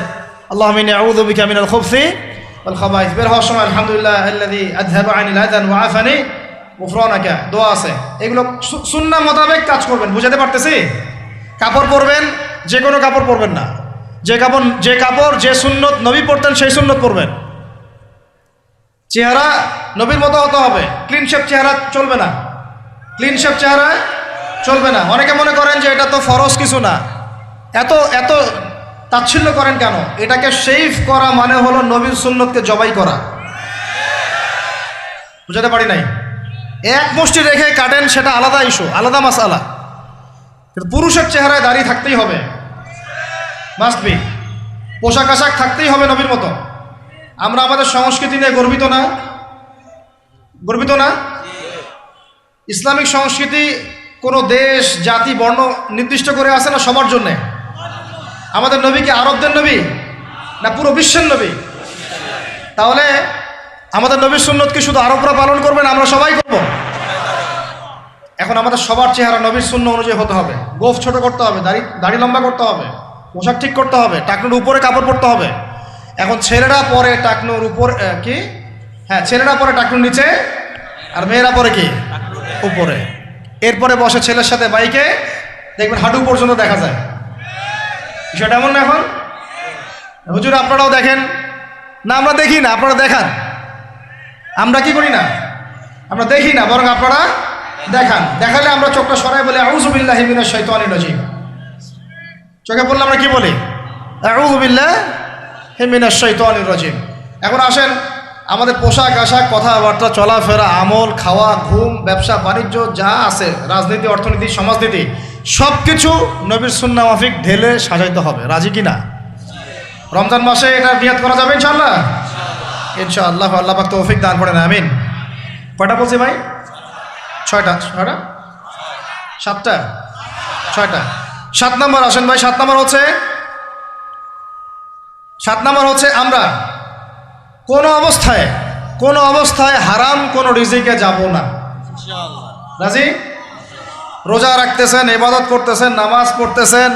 আল্লাহুম্মা ইন্নী আউযু বিকা মিনাল খুবসি ওয়াল খাবাইস। বের হওয়ার সময় আলহামদুলিল্লাহ আল্লাযী আযহাবা আনিল আযান ওয়া আফানি গুফরানাকা, দোয়া আছে। এগুলো সুন্নাহ মোতাবেক কাজ করবেন। বুঝাতে পারতেছি? কাপড় পরবেন, যে কোনো কাপড় পরবেন না, যে কাপড় যে সুন্নত নবী পরতেন সেই সুন্নত পরবেন। চেহারা নবীর মতো হতে হবে, ক্লিন শেপ চেহারা চলবে না, ক্লিন শেপ চেহারা চলবে না। অনেকে মনে করেন যে এটা তো ফরজ কিছু না, এত তাচ্ছিল্য করেন কেন? এটাকে শেভ করা মানে হলো নবীর সুন্নতকে জবাই করা। বুঝাতে পারি নাই? এক মুষ্টি রেখে কাটেন, সেটা আলাদা ইস্যু, আলাদা মাসআলা। কিন্তু পুরুষের চেহারায় দাড়ি থাকতেই হবে, মাস্ট বি। পোশাক আশাক থাকতেই হবে নবীর মতো। আমরা আমাদের সংস্কৃতি নিয়ে গর্বিত না? গর্বিত না? ইসলামিক সংস্কৃতি কোনো দেশ, জাতি, বর্ণ নির্দিষ্ট করে আছে না? সবার জন্যে। আমাদের নবী কি আরবদের নবী না পুরো বিশ্বের নবী? তাহলে আমাদের নবীর সুন্নত কি শুধু আরবরা পালন করবেন, আমরা সবাই করব? এখন আমাদের সবার চেহারা নবীর সুন্নাহ অনুযায়ী হতে হবে। গোফ ছোট করতে হবে, দাড়ি লম্বা করতে হবে, পোশাক ঠিক করতে হবে, টাকনুর উপরে কাপড় পরতে হবে। এখন ছেলেরা পরে টাকনুর উপর কি, হ্যাঁ ছেলেরা পরে টাকনুর নিচে, আর মেয়েরা পরে কি উপরে। এরপরে বসে ছেলের সাথে বাইকে, দেখবেন হাঁটু পর্যন্ত দেখা যায়। বিষয়টা এমন না? এখন হুজুর আপনারাও দেখেন না? আমরা দেখি না, আপনারা দেখান। আমরা কি করি না? আমরা দেখি না, বরং আপনারা দেখান। দেখালে আমরা চোখটা সরাই বলি আউযু বিল্লাহি মিনাশ শাইতানির রাজিম। চোখে পড়লে আমরা কি বলি? আউযু বিল্লাহি মিনাশ শাইতানির রাজিম। এখন আসেন, আমাদের পোশাক আশাক, কথাবার্তা, চলাফেরা, আমল, খাওয়া, ঘুম, ব্যবসা বাণিজ্য যা আছে, রাজনীতি, অর্থনীতি, সমাজনীতি, সব কিছু নবীর সুন্নাহ মাফিক ঢেলে সাজাইতে হবে। রাজি কি না? রমজান মাসে এটা নিয়াত করা যাবে ইনশাআল্লাহ? ইনশাআল্লাহ, আল্লাহ পাক তৌফিক দান করেন, আমিন। কয়টা বলছি ভাই? 6টা। 7টা? 6টা। 7 নম্বর আসেন ভাই। 7 নম্বর হচ্ছে আমরা কোনো অবস্থায় হারাম কোনো রিজিকে যাব না। রাজি? রোজা রাখতেছেন, ইবাদত করতেছেন, নামাজ পড়তেছেন,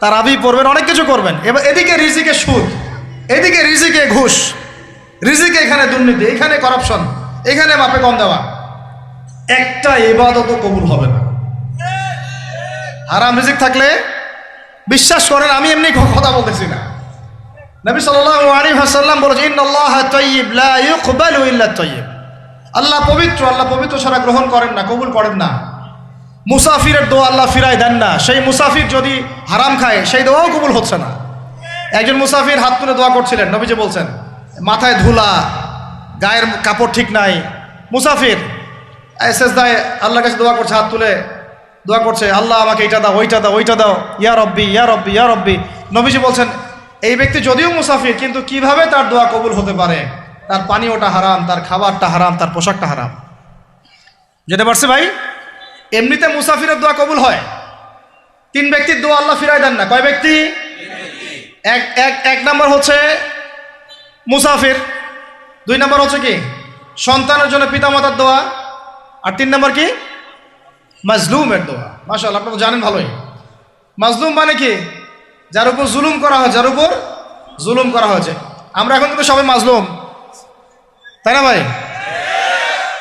তারাবি পড়বেন, অনেক কিছু করবেন। এবার এদিকে রিজিকে সুদ, এদিকে রিজিকে ঘুষ, রিজিকে এখানে দুর্নীতি, এখানে করাপশন, এখানে মাপে কম দেওয়া, একটা ইবাদতও কবুল হবে না। হারাম রিজিক থাকলে বিশ্বাস করেন, আমি এমনি কথা বলতেছি না, নবী সাল্লাল্লাহু আলাইহি ওয়াসাল্লাম বলেছেন ইন্নাল্লাহা তাইয়্যিব লা ইউকবালু ইল্লা তাইয়্যিব, আল্লাহ পবিত্র, আল্লাহ পবিত্র ছাড়া গ্রহণ করেন না, কবুল করেন না। মুসাফিরের দোয়া আল্লাহ ফিরায় দেন না, সেই মুসাফির যদি হারাম খায় সেই দোয়াও কবুল হচ্ছে না। একজন মুসাফির হাত তুলে দোয়া করছিলেন, নবীজি বলছেন মাথায় ধুলা, গায়ের কাপড় ঠিক নাই, মুসাফির সেজদায় আল্লাহর কাছে দোয়া করছে, হাত তুলে দোয়া করছে, আল্লাহ আমাকে এইটা দাও, ওইটা দাও, ওইটা দাও, ইয়া রব্বি ইয়া রব্বি ইয়া রব্বি। নবীজি বলছেন এই ব্যক্তি যদিও মুসাফির কিন্তু কিভাবে তার দোয়া কবুল হতে পারে? তার পানীয়টা হারাম, তার খাবারটা হারাম, তার পোশাকটা হারাম। যেতে পারছে ভাই? এমনিতে মুসাফিরের দোয়া কবুল হয়, তিন ব্যক্তির দোয়া আল্লাহ ফিরায় দেন না। কয় ব্যক্তি? এক নাম্বার হচ্ছে মুসাফির, দুই নাম্বার হচ্ছে কি সন্তানের জন্য পিতামাতার দোয়া, আর তিন নাম্বার কি মাজলুমের দোয়া। মাশাআল্লাহ, আপনারা জানেন ভালোই। মাজলুম মানে কি? যার উপর জুলুম করা হয়, যার উপর জুলুম করা হয়েছে। আমরা এখন কিন্তু সবাই মাজলুম, তাই না ভাই?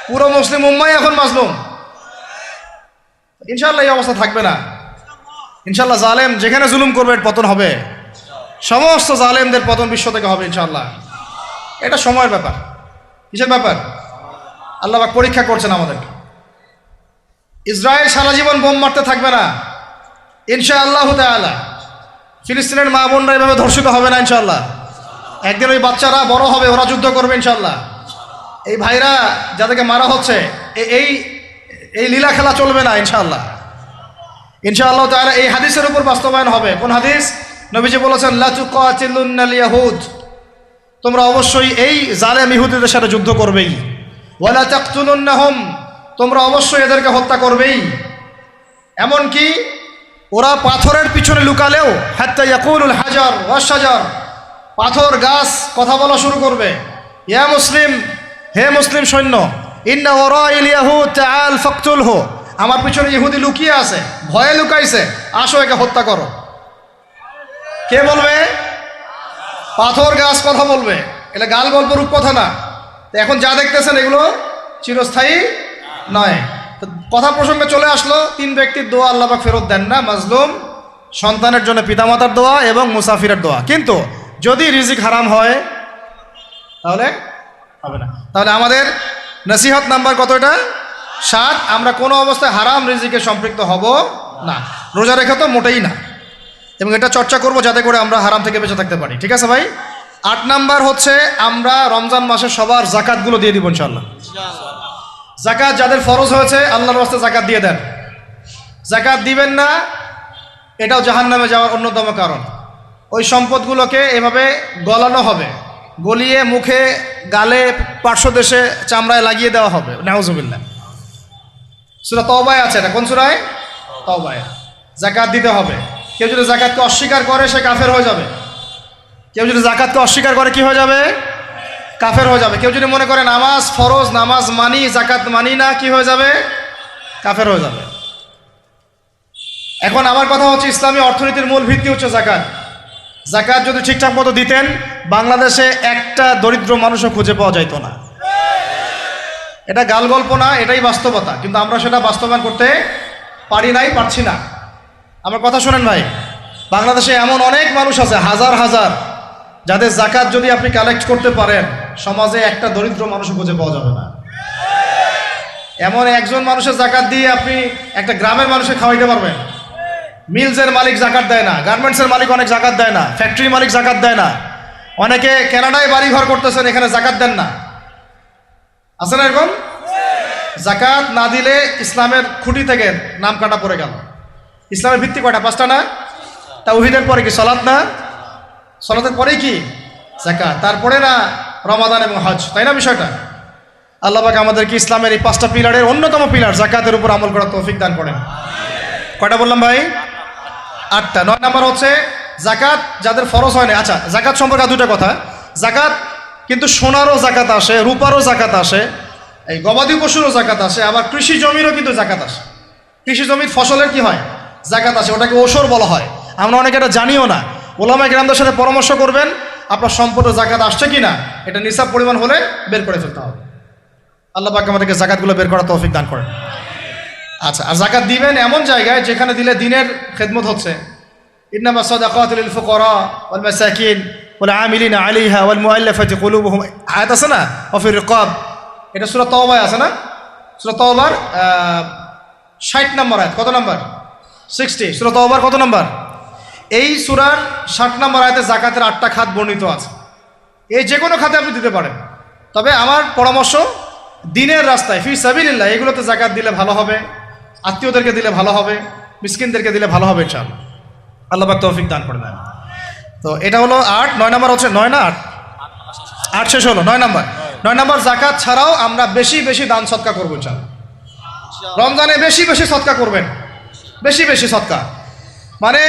পুরো মুসলিম উম্মাই এখন মাজলুম। ইনশাআল্লাহ এই অবস্থা থাকবে না। ইনশাআল্লাহ জালেম যেখানে জুলুম করবে এর পতন হবে, সমস্ত জালেমদের পতন বিশ্ব থেকে হবে ইনশাআল্লাহ। এটা সময়ের ব্যাপার। কিসের ব্যাপার? আল্লাহ পাক পরীক্ষা করছেন আমাদেরকে। ইসরায়েল সারা জীবন বোম মারতে থাকবে না ইনশাআল্লাহ তাআলা। ফিলিস্তিনের মা বোনরা এভাবে ধর্ষিত হবে না ইনশাআল্লাহ। একদিন ওই বাচ্চারা বড় হবে, ওরা যুদ্ধ করবে ইনশাআল্লাহ। এই ভাইরা যাদেরকে মারা হচ্ছে এই এই লীলা খেলা চলবে না ইনশাআল্লাহ। ইনশাআল্লাহ তাআলা এই হাদিসের উপর বাস্তবায়ন হবে। কোন হাদিস? নবীজি বলেছেন লা তুকাতিলুন্নাল ইয়াহুদ, তোমরা অবশ্যই এই জালেম ইহুদিদের সাথে যুদ্ধ করবেই। ওয়ালা তাকতুলুন্নাহুম, তোমরা অবশ্যই এদেরকে হত্যা করবেই। এমনকি ওরা পাথরের পিছনে লুকালেও হাত্তা ইয়াকুলুল হাজার ওয়াশ শাজার, পাথর গাছ কথা বলা শুরু করবে। ইয়া মুসলিম, হে মুসলিম সৈন্য, ইন্না ওয়ারাইল ইয়াহুদ তাআল ফাকতুলহু, আমার পিছনে ইহুদি লুকিয়ে আছে, ভয়ে লুকাইছে, আসো একে হত্যা করো। কে বলবে? পাথর গাছ কথা বলবে। এটা গাল গল্প রূপ কথা না। তো এখন যা দেখতেছেন এগুলো চিরস্থায়ী নয়। কথা প্রসঙ্গে চলে আসলো, তিন ব্যক্তির দোয়া আল্লাহ পাক ফেরত দেন না, মাজলুম, সন্তানের জন্য পিতামাতার দোয়া এবং মুসাফিরের দোয়া। কিন্তু যদি রিজিক হারাম হয় তাহলে হবে না। তাহলে আমাদের নসিহত নাম্বার কত? এটা 7। আমরা কোনো অবস্থায় হারাম রিজিকে সম্পৃক্ত হব না। রোজা রেখে তো মোটেই না, এবং এটা চর্চা করব যাতে করে আমরা হারাম থেকে বেঁচে থাকতে পারি। ঠিক আছে ভাই? 8 নাম্বার হচ্ছে আমরা রমজান মাসে সবার জাকাতগুলো দিয়ে দিব ইনশাআল্লাহ। জাকাত যাদের ফরজ হয়েছে আল্লাহর রাস্তায় জাকাত দিয়ে দেন। জাকাত দিবেন না, এটাও জাহান্নামে যাওয়ার অন্যতম কারণ। ওই সম্পদগুলোকে এভাবে গলানো হবে, গলিয়ে মুখে, গালে, পার্শ্বদেশে, চামড়ায় লাগিয়ে দেওয়া হবে। নাউজুবিল্লাহ। সূরা তাওবায় আছে এটা। কোন সূরায়? তাওবায়। জাকাত দিতে হবে। কেউ যদি জাকাতকে অস্বীকার করে সে কাফের হয়ে যাবে। কেউ যদি জাকাতকে অস্বীকার করে কি হয়ে যাবে? কাফের হয়ে যাবে। কেউ যদি মনে করে নামাজ ফরজ, নামাজ মানি, জাকাত মানি না, কি হয়ে যাবে? কাফের হয়ে যাবে। এখন আমার কথা হচ্ছে, ইসলামী অর্থনীতির মূল ভিত্তি হচ্ছে জাকাত। জাকাত যদি ঠিকঠাক মতো দিতেন, বাংলাদেশে একটা দরিদ্র মানুষও খুঁজে পাওয়া যাইত না। এটা গাল গল্প না, এটাই বাস্তবতা। কিন্তু আমরা সেটা বাস্তবায়ন করতে পারি নাই, পারছি না। আমার কথা শোনেন ভাই, বাংলাদেশে এমন অনেক মানুষ আছে, হাজার হাজার, যাদের জাকাত যদি আপনি কালেক্ট করতে পারেন, সমাজে একটা দরিদ্র মানুষও খুঁজে পাওয়া যাবে না। এমন একজন মানুষের জাকাত দিয়ে আপনি একটা গ্রামের মানুষকে খাওয়াইতে পারবেন। মিলসের মালিক জাকাত দেয় না, গার্মেন্টসের মালিক অনেক জাকাত দেয় না, ফ্যাক্টরি মালিক জাকাত দেয় না, অনেকে কানাডায় বাড়ি ঘর করতেছেন, এখানে জাকাত দেন না। আছে না এরকম? জাকাত না দিলে ইসলামের খুঁটি থেকে নাম কাটা পড়ে গেল। ইসলামের ভিত্তি কয়টা? 5টা না? তাওহীদের পরে কি সালাত না? সালাতের পরেই কি যাকাত, তারপরে না রমাদান এবং হজ, তাই না বিষয়টা? আল্লাহ পাক আমাদেরকে ইসলামের এই 5টা পিলারের অন্যতম পিলার জাকাতের উপর আমল করার তৌফিক দান করেন। কয়টা বললাম ভাই? 8টা। 9 নাম্বার হচ্ছে জাকাত যাদের ফরজ হয় না। আচ্ছা, জাকাত সম্পর্কে 2টা কথা। জাকাত কিন্তু সোনারও জাকাত আসে, রূপারও জাকাত আসে, এই গবাদি পশুরও জাকাত আসে, আবার কৃষি জমিরও কিন্তু জাকাত আসে। কৃষি জমির ফসলের কি হয়? জাকাত আছে, ওটাকে ওসর বলা হয়। আমরা অনেকে এটা জানিও না। ওলামা কিরামদের সাথে পরামর্শ করবেন, আপনার সম্পদ জাকাত আসছে কি না এটা নিসাব পরিমাণ হলে বের করে ফেলতে হবে। আল্লাহ পাক আমাদেরকে জাকাতগুলো বের করার তৌফিক দান করেন। আচ্ছা, আর জাকাত দিবেন এমন জায়গায় যেখানে দিলে দিনের খেদমত হচ্ছে। ইন্নামা সাদাকাতু লিল ফুকারা ওয়াল মাসাকিন ওয়াল আমিলিনা আলাইহা ওয়াল মুআল্লাফাতি কুলুবুহুম, আয়াত আছে না, ওয়া ফির রিকাব, এটা সূরা তাওবায় আছে না? সূরা তাওবার 60 নম্বর আয়াত। কত নম্বর? 60। সূরা তাওবার কত নম্বর? এই সূরার 60 নম্বর আয়াতে যাকাতের 8টা খাত বর্ণিত আছে। এই যে কোনো খাতে আপনি দিতে পারেন, তবে আমার পরামর্শ দিনের রাস্তায় ফি সাবিলিল্লাহ এগুলোতে যাকাত দিলে ভালো হবে, আত্মীয়দেরকে দিলে ভালো হবে, মিসকিনদেরকে দিলে ভালো হবে ইনশাআল্লাহ। আল্লাহ পাক তৌফিক দান করে দেন। তো এটা হলো 8। 9 নম্বর হচ্ছে 9 না 8? 8 শেষ হলো, 9 নম্বর। 9 নম্বর যাকাত ছাড়াও আমরা বেশি বেশি দান সদকা করবো ইনশাআল্লাহ। রমজানে বেশি বেশি সদকা করবেন, বেশি বেশি সদকা। মানে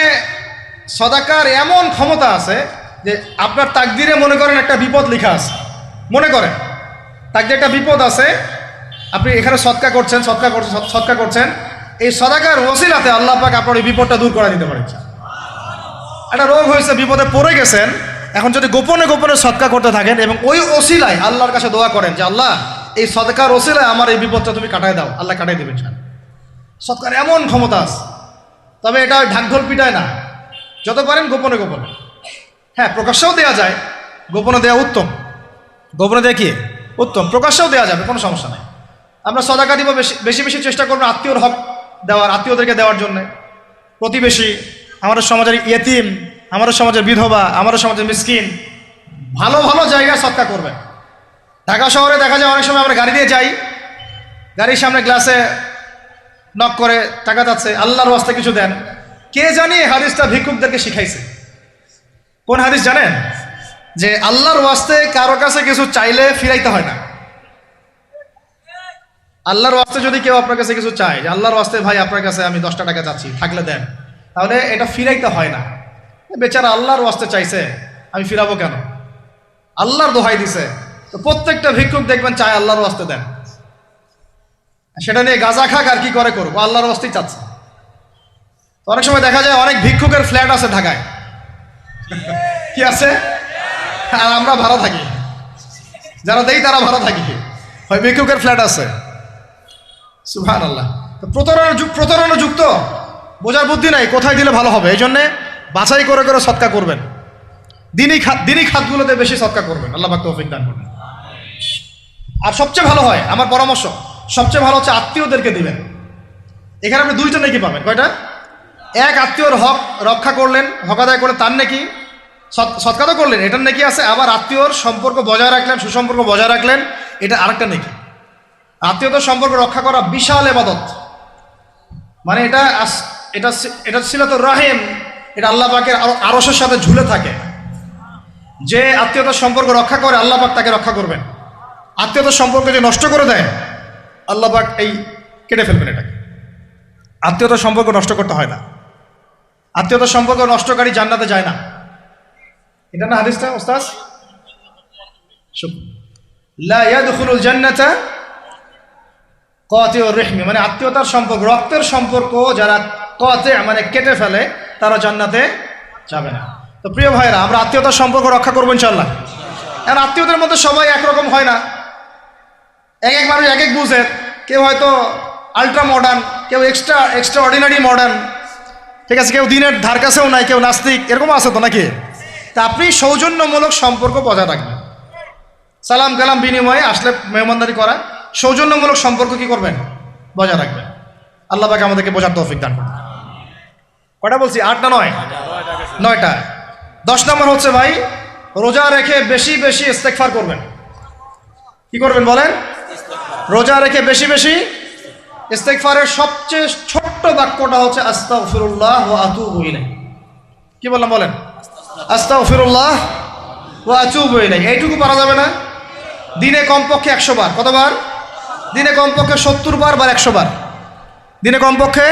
সদাকার এমন ক্ষমতা আছে যে আপনার তাকদিরে মনে করেন একটা বিপদ লেখা আছে, মনে করেন তাকদিরে একটা বিপদ আছে, আপনি এখানে সদকা করছেন, সদকা করছেন, এই সদাকার ওসিলাতে আল্লাহ পাক আপনার এই বিপদটা দূর করে দিতে পারেন। একটা রোগ হয়েছে, বিপদে পড়ে গেছেন, এখন যদি গোপনে গোপনে সদকা করতে থাকেন এবং ওই ওসিলায় আল্লাহর কাছে দোয়া করেন যে আল্লাহ এই সদকার ওসিলায় আমার এই বিপদটা তুমি কাটায় দাও, আল্লাহ কাটাই দেবেন। সদকার এমন ক্ষমতা আছে, তবে এটা ঢাকঢোল পিটায় না, যত পারেন গোপনে গোপনে। হ্যাঁ, প্রকাশ্যেও দেওয়া যায়, গোপনে দেওয়া উত্তম। গোপনে দেওয়া কি উত্তম, প্রকাশ্যেও দেওয়া যাবে, কোনো সমস্যা নেই। আমরা সদাকা দিব, বেশি বেশি চেষ্টা করবো আত্মীয়র হক দেওয়ার, আত্মীয়দেরকে দেওয়ার জন্যে, প্রতিবেশী, আমাদের সমাজের ইয়েতিম, আমাদের সমাজের বিধবা, আমাদের সমাজের মিসকিন, ভালো ভালো জায়গায় সদকা করবেন। ঢাকা শহরে দেখা যায় অনেক সময় আমরা গাড়ি দিয়ে যাই, গাড়ির সামনে গ্লাসে নক করে টাকা যাচ্ছে, আল্লাহর ওয়াস্তে কিছু দেন। কে জানি হাদিসটা ভিক্ষুকদেরকে শিখাইছে। কোন হাদিস জানেন? যে আল্লাহর ওয়াস্তে কারো কাছে কিছু চাইলে ফিরাইতে হয় না। আল্লাহর ওয়াস্তে যদি কেউ আপনার কাছে কিছু চায়, যে আল্লাহর ওয়াস্তে ভাই আপনার কাছে আমি 10টা টাকা চাচ্ছি, থাকলে দেন, তাহলে এটা ফিরাইতে হয় না। বেচারা আল্লাহর ওয়াস্তে চাইছে, আমি ফিরাবো কেন? আল্লাহর দোহাই দিছে। তো প্রত্যেকটা ভিক্ষুক দেখবেন চায় আল্লাহর ওয়াস্তে দেন, সেটা নিয়ে গাঁজা খাক আর কি করে করবো, আল্লাহর ওয়াস্তেই চাচ্ছে। অনেক সময় দেখা যায় অনেক ভিক্ষুকের ফ্ল্যাট আছে ঢাকায়, কি আছে, আর আমরা ভাড়া থাকি, যারা দেই তারা ভাড়া থাকি, হয় ভিক্ষুকের ফ্ল্যাট আছে। সুবহানাল্লাহ। তো প্রতারণা যুক্ত, বোঝার বুদ্ধি নাই কোথায় দিলে ভালো হবে, এই জন্যে বাছাই করে করে সদকা করবেন। দিনই খাতগুলোতে বেশি সদকা করবেন, আল্লাহ পাক তৌফিক দান করবেন। আর সবচেয়ে ভালো হয়, আমার পরামর্শ, সবচেয়ে ভালো হচ্ছে আত্মীয়দেরকে দিবেন। এখানে আপনি 2টা নেকি পাবেন। কয়টা? এক, আত্মীয়র হক রক্ষা করলেন, হক আদায় করলেন, তার নেকি, সৎকার তো করলেন, এটার নেকি আছে। আবার আত্মীয়র সম্পর্ক বজায় রাখলেন, সুসম্পর্ক বজায় রাখলেন, এটা আরেকটা নেকি। আত্মীয়তার সম্পর্ক রক্ষা করা বিশাল ইবাদত। মানে এটা সিলাতুর রাহিম, এটা আল্লাহ পাকের আরশের সাথে ঝুলে থাকে। যে আত্মীয়তার সম্পর্ক রক্ষা করে আল্লাহ পাক তাকে রক্ষা করবেন। আত্মীয়তার সম্পর্ক যে নষ্ট করে দেয় আল্লাহ পাক এই কেটে ফেলবেন এটাকে। আত্মীয়তার সম্পর্ক নষ্ট করতে হয় না। আত্মীয়তার সম্পর্ক নষ্টকারী জান্নাতে যায় না। এটা না হাদিসটা ওস্তাদ? লা ইয়াদখুলুল জান্নাতা কাতিউর রহমি, মানে আত্মীয়তার সম্পর্ক, রক্তের সম্পর্ক যারা কাতি মানে কেটে ফেলে তারা জান্নাতে যাবে না। তো প্রিয় ভাইরা, আমরা আত্মীয়তার সম্পর্ক রক্ষা করবো ইনশাআল্লাহ। আর আত্মীয়দের মধ্যে সবাই একরকম হয় না, এক এক মানুষ এক এক বুঝের। কেউ হয়তো আলট্রা মডার্ন, কেউ এক্সট্রা অর্ডিনারি মডার্ন, ঠিক আছে, কেউ দিনের ধার কাছেও নাই, কেউ নাস্তিক, এরকম আছে তো নাকি? তা আপনি সৌজন্যমূলক সম্পর্ক বজায় রাখবেন। সালাম কালাম বিনিময়ে আসলে মেহমানদারি করা, সৌজন্যমূলক সম্পর্ক কি করবেন? বজায় রাখবেন। আল্লাহ পাক আমাদেরকে বোঝার তৌফিক দান করুন। কটা বলছি? 8 না 9? 9টা। 10 নম্বর হচ্ছে ভাই, রোজা রেখে বেশি বেশি ইস্তেগফার করবেন। কি করবেন বলেন? রোজা রেখে বেশি বেশি ইস্তেগফারের সবচেয়ে ছোট্ট বাক্যটা হচ্ছে আস্তাগফিরুল্লাহ ওয়া আতুবু ইলাইহি। কি বললাম বলেন? আস্তাগফিরুল্লাহ ওয়া আতুবু ইলাইহি। এইটুকু পারা যাবে না? দিনে কমপক্ষে 100 বার। কতবার? দিনে কমপক্ষে 70 বার বা 100 বার। দিনে কমপক্ষে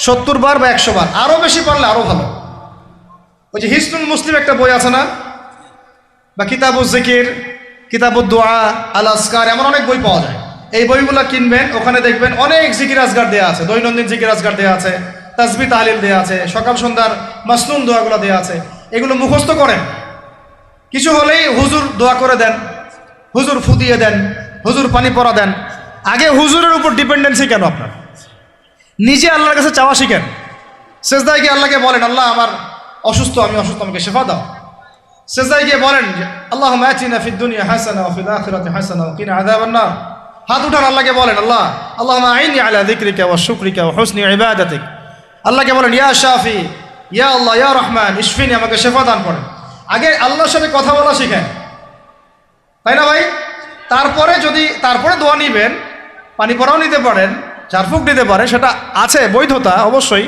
70 বার বা 100 বার। আরও বেশি পারলে আরও ভালো। ওই যে হিসনুল মুসলিম একটা বই আছে না, বা কিতাবুজ জিকির, কিতাবুদ দোয়া, আল আসকার, এমন অনেক বই পাওয়া যায়। এই বইগুলো কিনবেন, ওখানে দেখবেন অনেক জিকির আজগার দেওয়া আছে, দৈনন্দিন জিকির আজগার দেওয়া আছে, তাসবিহ তাহলিল দেওয়া আছে, সকাল সন্ধ্যার মাসনুন দোয়াগুলো দেওয়া আছে। এগুলো মুখস্থ করেন, কিছু হলেই হুজুর দোয়া করে দেন, হুজুর ফুদিয়ে দেন, হুজুর পানি পরা দেন। আগে হুজুরের উপর ডিপেন্ডেন্সি কেন আপনার? নিজে আল্লাহর কাছে চাওয়া শিখেন। সেজদায় গিয়ে আল্লাহকে বলেন, আল্লাহ আমার অসুস্থ, আমি অসুস্থ, আমাকে শেফা দাও। সেজদায় গিয়ে বলেন যে আল্লাহুম্মা আতিনা ফিদ দুনিয়া হাসানা ওয়া ফিল আখিরাতি হাসানা ওয়া কিনা আযাবান নার। হাত উঠান, আল্লাহকে বলেন আল্লাহ আল্লাহুম্মা আইনি আলা যিকরিকা ওয়া শুকরিকা ওয়া হুসনি ইবাদাতিক। আল্লাহকে বলেন ইয়া শাফি, ইয়া আল্লাহ, ইয়া রহমান ইশফিনি, আমাকে শেফা দান করেন। আগে আল্লাহর সাথে কথা বলা শিখেন, তাই না ভাই? তারপরে দোয়া নিবেন, পানি পরাও নিতে পারেন, ঝাড়ফুঁক দিতে পারে, সেটা আছে বৈধতা অবশ্যই,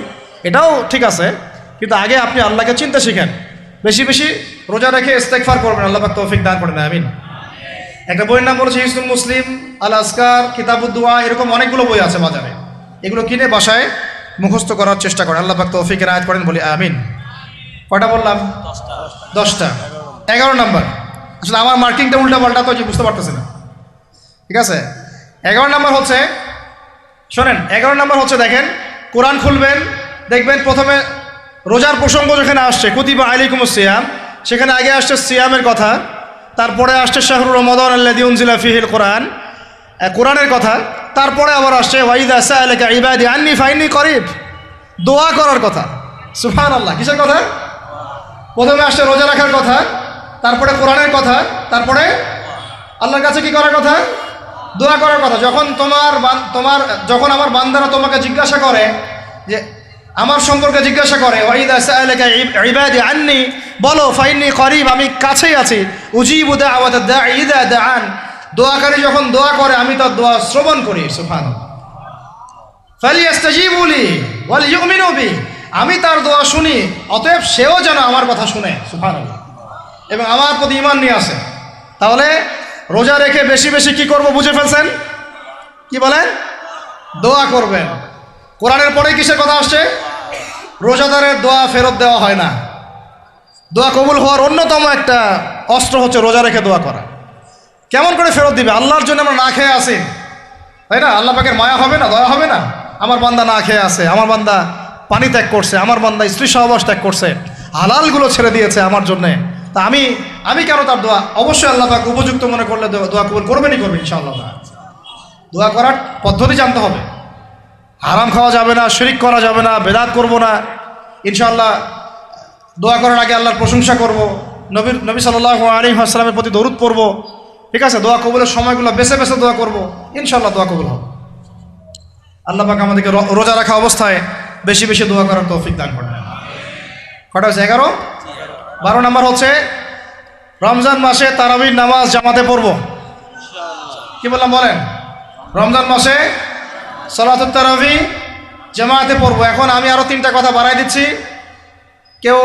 এটাও ঠিক আছে। কিন্তু আগে আপনি আল্লাহকে চিনতে শিখেন। বেশি বেশি রোজা রেখে ইস্তেগফার করবেন, আল্লাহ পাক তৌফিক দান করেন, আমিন। একটা বইয়ের নাম বলেছে হিসনুল মুসলিম, আল আসকার, কিতাবুদ দুয়া, এরকম অনেকগুলো বই আছে বাজারে। এগুলো কিনে বাসায় মুখস্থ করার চেষ্টা করেন, আল্লাহ পাক তৌফিকের আয়াত করেন, বলি আমিন। কয়টা বললাম? 10টা। 11 নাম্বার, আসলে আমার মার্কিংটা উল্টা পাল্টা তো বুঝতে পারতেছি না, ঠিক আছে। 11 নাম্বার হচ্ছে, শোনেন, 11 নাম্বার হচ্ছে, দেখেন কোরআন খুলবেন, দেখবেন প্রথমে রোজার প্রসঙ্গ যেখানে আসছে কুতিবা আলাইকুমুস সিয়াম, সেখানে আগে আসছে সিয়ামের কথা, তারপরে আসছে শাহরুর রমাদান আল্লাযী উনজিলা ফীহিল কোরআন, কোরআনের কথা, তারপরে আবার আসছে ওয়াইদা সাআলাকা ইবাদি আন্নী ফাইন্নী করিব, দোয়া করার কথা। সুবহানাল্লাহ, কিসের কথা? প্রথমে আসছে রোজা রাখার কথা, তারপরে কোরআনের কথা, তারপরে আল্লাহর কাছে কি করার কথা? দোয়া করার কথা। যখন আমার বান্দারা তোমাকে জিজ্ঞাসা করে, যে আমার সম্পর্কে জিজ্ঞাসা করে, ওয়াইদা সাআলাকা ইবাদি আন্নী, বলো ফাইন্নী করিব, আমি কাছেই আছি, উজিবু দাওয়াতাদ দাঈ ইযা দাআন, দোয়াকারী যখন দোয়া করে আমি তার দোয়া শ্রবণ করি। সুবহানাল্লাহ। ফালিয়াস্তাজিবু লি ওয়াল ইউমিনু বি, আমি তার দোয়া শুনি, অতএব সেও যেন আমার কথা শুনে, সুবহানাল্লাহ, এবং আমার প্রতি ঈমান নিয়ে আসে। তাহলে রোজা রেখে বেশি বেশি কি করব বুঝে ফেলছেন? কি বলেন? দোয়া করবেন। কোরআনের পরে কিসের কথা আসছে? রোজাদারের দোয়া ফেরত দেওয়া হয় না। দোয়া কবুল হওয়ার অন্যতম একটা অস্ত্র হচ্ছে রোজা রেখে দোয়া করা। কেমন করে ফেরত দিবে? আল্লাহর জন্য আমরা না খেয়ে আসি, তাই না? আল্লাহ পাকের মায়া হবে না, দয়া হবে না? আমার বান্দা না খেয়ে আছে, আমার বান্দা পানি ত্যাগ করছে, আমার বান্দা স্ত্রী সহবাস ত্যাগ করছে, হালালগুলো ছেড়ে দিয়েছে আমার জন্যে, তা আমি কেন তার দোয়া? অবশ্যই আল্লাহ পাক উপযুক্ত মনে করলে দোয়া কবুল করবেনই করবেন ইনশাআল্লাহ। দোয়া করার পদ্ধতি জানতে হবে, হারাম খাওয়া যাবে না, শিরিক করা যাবে না, বেদাত করব না। ইনশাআল্লাহ দোয়া করার আগে আল্লাহর প্রশংসা করব, নবী সাল্লাল্লাহু আলাইহি ওয়াসাল্লামের প্রতি দরুদ পড়ব, ঠিক আছে। দোয়া কবুলের সময়গুলো বেছে বেছে দোয়া করব, ইনশাআল্লাহ দোয়া কবুল হবে। আল্লাহ পাক আমাদেরকে রোজা রাখা অবস্থায় বেশি বেশি দোয়া করার তৌফিক দান করেন। কটা হচ্ছে? 11। 12 নাম্বার হচ্ছে রমজান মাসে তারাবির নামাজ জামাতে পড়ব। কি বললাম বলেন? রমজান মাসে সালাতুত তারাবি জামাতে পড়ব। এখন আমি আরো 3টা কথা বাড়াই দিচ্ছি, কেউ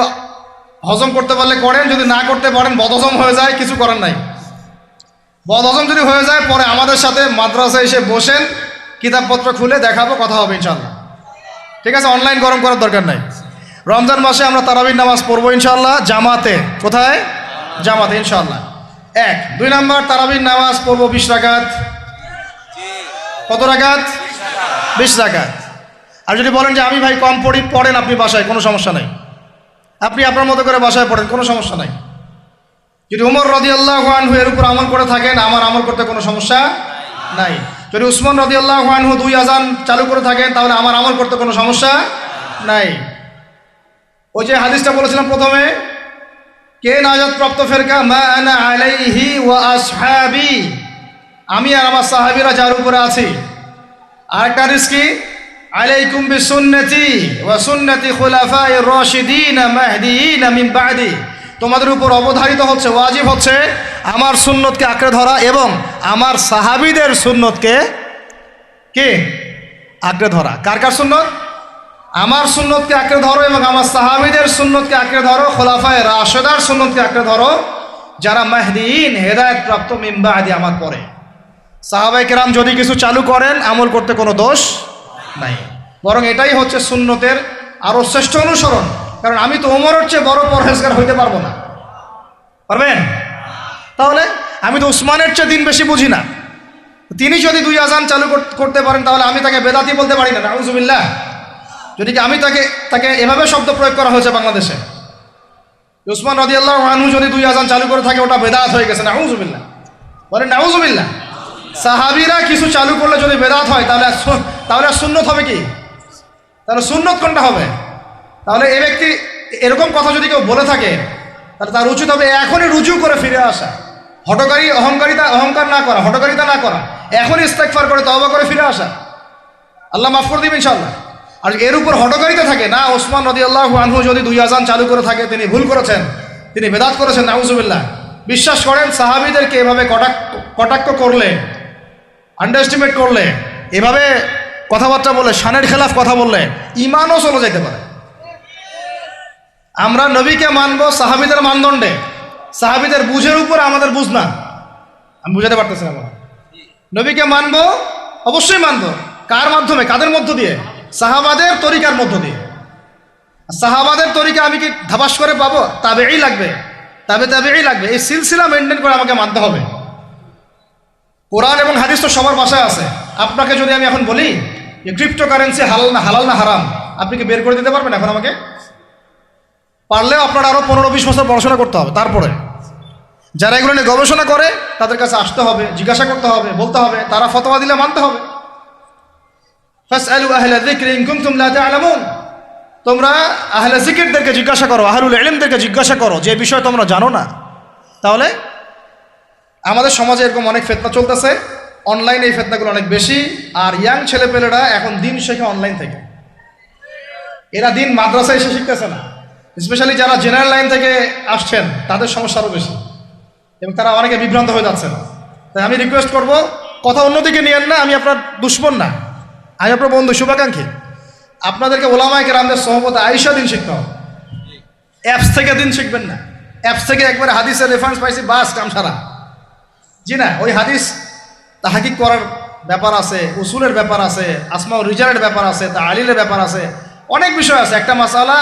হজম করতে পারলে করেন, যদি না করতে পারেন বদহজম হয়ে যায়, কিছু করার নাই। বদহজম যদি হয়ে যায়, পরে আমাদের সাথে মাদ্রাসায় এসে বসেন, কিতাবপত্র খুলে দেখাবো, কথা হবে ইনশাআল্লাহ, ঠিক আছে। অনলাইন গরম করার দরকার নাই। রমজান মাসে আমরা তারাবির নামাজ পড়বো ইনশাআল্লাহ জামাতে। কোথায়? জামাতে ইনশাআল্লাহ। 1। 2 নাম্বার, তারাবির নামাজ পড়বো 20 রাকাত। কত রাকাত? 20 রাকাত। আর যদি বলেন যে আমি ভাই কম পড়ি, পড়েন আপনি বাসায়, কোনো সমস্যা নাই, আপনি আপনার মতো করে বাসায় পড়েন, কোনো সমস্যা নাই। যদি উমর রাদিয়াল্লাহু আনহু এর উপর আমল করে থাকেন, আমার আমল করতে কোনো সমস্যা নাই। যদি উসমান রাদিয়াল্লাহু আনহু 2 আযান চালু করে থাকেন, তাহলে আমার আমল করতে কোনো সমস্যা নাই। ওই যে হাদিসটা বলেছিলাম প্রথমে, কে নাজাত প্রাপ্ত ফেরকা? মা আনা আলাইহি ওয়া আসহাবি, আমি আর আমার সাহাবীরা যার উপরে আছি। আরেকটা হাদিস কি? আলাইকুম বিসুন্নতি ওয়া সুন্নতি খুলাফায়ে রাশিদিন মাহদিয়িন মিন বাদি, তোমাদের উপর অবধারিত হচ্ছে, ওয়াজিব হচ্ছে আমার সুন্নতকে আঁকড়ে ধরা এবং আমার সাহাবীদের সুন্নতকে কে আঁকড়ে ধরা। কার কার সুন্নত? আমার সুন্নতকে আঁকড়ে ধরো এবং আমার সাহাবীদের সুন্নতকে আঁকড়ে ধরো, খোলাফায়ে রাশেদার সুন্নতকে আঁকড়ে ধরো, যারা মাহদিয়িন হেদায়েত প্রাপ্ত মিন বাদি, আমার পরে। সাহাবায়ে কেরাম যদি কিছু চালু করেন, আমল করতে কোনো দোষ নাই, বরং এটাই হচ্ছে সুন্নতের আরো শ্রেষ্ঠ অনুসরণ। কারণ আমি তো ওমরের চেয়ে বড় পরহেজগার হইতে পারবো না, পারবেন? তাহলে আমি তো উসমানের চেয়ে দিন বেশি বুঝি না, তিনি যদি 2 আজান চালু করতে পারেন তাহলে আমি তাকে বেদাতি বলতে পারি না, নাউজুবিল্লাহ। যদি আমি তাকে এভাবে শব্দ প্রয়োগ করা হয়েছে বাংলাদেশে, উসমান রাদিয়াল্লাহু আনহু যদি 2 আজান চালু করে থাকে ওটা বেদাত হয়ে গেছে, নাউজুবিল্লাহ বলেন, নাউজুবিল্লাহ। সাহাবীরা কিছু চালু করলে যদি বেদাত হয় তাহলে সুন্নত হবে কি? তাহলে সুন্নত কোনটা হবে? তাহলে এই ব্যক্তি এরকম কথা যদি কেউ বলে থাকে তাহলে তার উচিত হবে এখনই রুজু করে ফিরে আসা, অহংকার না করা, হঠকারিতা না করা, এখনই ইস্তেগফার করে তওবা করে ফিরে আসা, আল্লাহ মাফ করে দিবেন ইনশাআল্লাহ। আর এর উপর হঠকারিতা থাকে না, ওসমান রাদিয়াল্লাহু আনহু যদি 2 আজান চালু করে থাকে তিনি ভুল করেছেন, তিনি বেদাত করেছেন, নাউজুবিল্লাহ। বিশ্বাস করেন সাহাবীদেরকে এভাবে কটাক্ষ করলে, আন্ডারএস্টিমেট করলে, এভাবে কথাবার্তা বলে, শানের খেলাফ কথা বললে ঈমানও চলে যেতে পারে। আমরা নবীকে মানবো সাহাবীদের মানদণ্ডে, সাহাবীদের বুঝের উপর আমাদের বুঝ না। আমি বুঝাতে পারতেছি না। নবীকে মানবো, অবশ্যই মানবো। কার মাধ্যমে? কাদের মধ্য দিয়ে? সাহাবাদের তরিকার মধ্য দিয়ে। সাহাবাদের তরিকা আমি কি ধাবাস করে পাবো? তাবেই লাগবে, তাবেই লাগবে। এই সিলসিলা মেনটেন করে আমাকে মানতে হবে। কোরআন এবং হাদিস তো সবার ভাষায় আছে। আপনাকে যদি আমি এখন বলি যে ক্রিপ্টোকারেন্সি হালাল না হারাম, আপনি কি বের করে দিতে পারবেন এখন আমাকে? পারলেও আপনার আরও 15-20 বছর পড়াশোনা করতে হবে। তারপরে যারা এগুলো নিয়ে গবেষণা করে তাদের কাছে আসতে হবে, জিজ্ঞাসা করতে হবে, বলতে হবে, তারা ফতোয়া দিলে মানতে হবে। ফাসআলু আহলা যিকরি ইন কুনতুম লা তা'লামুন, তোমরা আহলে জিকিরদেরকে জিজ্ঞাসা করো, আহলুল ইলমদেরকে জিজ্ঞাসা করো যে বিষয় তোমরা জানো না। তাহলে আমাদের সমাজে এরকম অনেক ফিতনা চলতেছে, অনলাইনে এই ফিতনাগুলো অনেক বেশি। আর ইয়াং ছেলেপেলেরা এখন দিন শেখে অনলাইন থেকে, এরা দিন মাদ্রাসায় এসে শিখতেছে না। স্পেশালি যারা জেনারেল লাইন থেকে আসছেন তাদের সমস্যা আরও বেশি, এবং তারা অনেকে বিভ্রান্ত হয়ে যাচ্ছেন। তাই আমি রিকোয়েস্ট করব, কথা অন্যদিকে নিয়েন না। আমি আপনার দুশ্মন না, আমি আপনার বন্ধু, শুভাকাঙ্ক্ষী। আপনাদেরকে ওলামায়ে কেরামদের সোহবতে আইসা দিন শিখতে হবে, অ্যাপস থেকে দিন শিখবেন না। অ্যাপস থেকে একবারে হাদিসের রেফারেন্স পাইছি, বাস কাম সারা। জি না, ওই হাদিস তাহকিক করার ব্যাপার আছে, উসুলের ব্যাপার আছে, আসমা ও রিজালের ব্যাপার আছে, তাআলিলের ব্যাপার আছে, অনেক বিষয় আছে। একটা মাসালা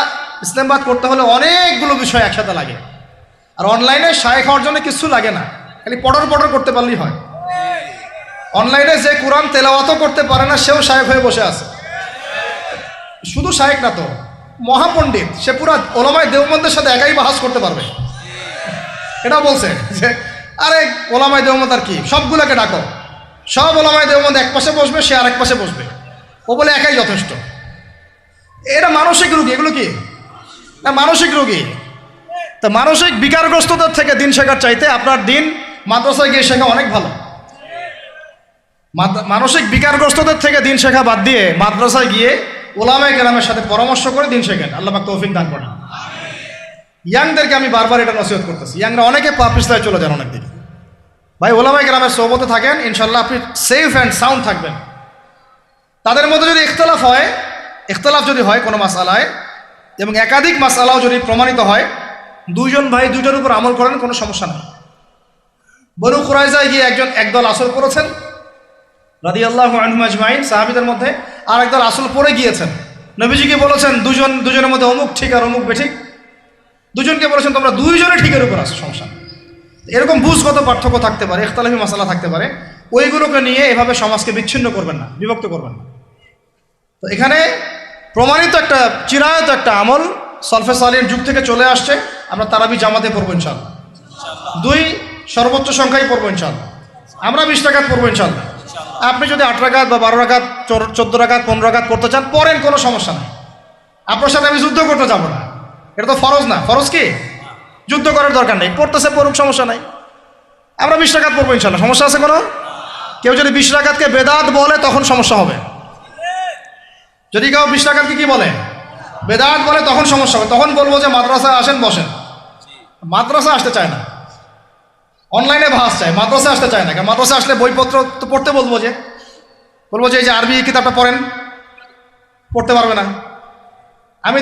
ইসলামবাদ করতে হলে অনেকগুলো বিষয় একসাথে লাগে। আর অনলাইনে শায়েখ হওয়ার জন্য কিছু লাগে না, খালি পড়র করতে পারলেই হয়। অনলাইনে যে কোরআন তেলাওয়াতও করতে পারে না সেও শায়েখ হয়ে বসে আছে। শুধু শায়েখ না তো, মহাপণ্ডিত, সে পুরা ওলামায়ে দেওবন্দের সাথে একাই বাহাস করতে পারবে। এটাও বলছে যে আরে ওলামায়ে দেওবন্দ আর কি, সবগুলোকে ডাকো, সব ওলামায়ে দেওবন্দ এক পাশে বসবে, সে আর এক পাশে বসবে, ও বলে একাই যথেষ্ট। এটা মানসিক রোগী। এগুলো কি না? মানসিক রোগী। তা মানসিক বিকারগ্রস্ততার থেকে দিন শেখার চাইতে আপনার দিন মাদ্রাসায় গিয়ে শেখা অনেক ভালো। মানসিক বিকারগ্রস্তদের থেকে দিন শেখা বাদ দিয়ে মাদ্রাসায় গিয়ে ওলামায়ে কেরামের সাথে পরামর্শ করে দিন শেখেন। আল্লাহ পাক তৌফিক দান করেন। ইয়াংদেরকে আমি বারবার এটা নসিহত করতেছি, ইয়াংরা অনেকে পাপিস্তায় চলে যান অনেক দিকে। ভাই ওলামায়ে কেরামের সোহবতে থাকেন, ইনশাল্লাহ আপনি সেফ অ্যান্ড সাউন্ড থাকবেন। তাদের মধ্যে যদি ইখতলাফ যদি হয় কোনো মাসআলায়, এবং একাধিক মাসআলাও যদি প্রমাণিত হয়, দুইজন ভাই দুইটার উপর আমল করেন, কোনো সমস্যা নেই। বনু কুরাইজায় গিয়ে একদল আসল পড়েছেন রাদিয়াল্লাহু আনহুম আজমাইন, সাহাবীদের মধ্যে, আর একদল আসল পড়ে গিয়েছেন। নবীজিকে বলেছেন দুজনের মধ্যে অমুক ঠিক আর অমুক বেঠিক। দুজনকে বলেছেন তোমরা দুইজনে ঠিকের উপর আসো, সমস্যা। এরকম বুঝগত পার্থক্য থাকতে পারে, ইখতিলাফি মাসালা থাকতে পারে, ওইগুলোকে নিয়ে এভাবে সমাজকে বিচ্ছিন্ন করবেন না, বিভক্ত করবেন না। তো এখানে প্রমাণিত একটা চিরায়ত একটা আমল সলফে সালিহীন যুগ থেকে চলে আসছে। আমরা তারাবি জামাতে পড়বো ইনশাআল্লাহ, 2 সর্বোচ্চ সংখ্যায় পড়বো ইনশাআল্লাহ। আমরা 20 রাকাত পড়বো ইনশাআল্লাহ। আপনি যদি 8 রাকাত বা 12 রাকাত 14 রাকাত 15 রাকাত পড়তে চান পড়েন, কোনো সমস্যা নেই। আপনার সাথে আমি যুদ্ধ করতে যাবো না, এটা তো ফরজ না। ফরজ কি? যুদ্ধ করার দরকার নেই, পড়তেছে পড়ুক, সমস্যা নাই। আমরা 20 রাকাত পড়বো ইনশাআল্লাহ, সমস্যা আছে কোনো? কেউ যদি 20 রাকাতকে বেদাত বলে তখন সমস্যা হবে। যদি কেউ 20 রাকাতকে কি বলে? বেদাত বলে, তখন সমস্যা হবে। তখন বলবো যে মাদ্রাসায় আসেন, বসেন। মাদ্রাসা আসতে চায় না, অনলাইনে ভাস চায়, মাদ্রাসা আসতে চায় না। কারণ মাদ্রাসা আসলে বইপত্র তো পড়তে বলবো যে এই যে আরবি কিতাবটা পড়েন, পড়তে পারবে না। আমি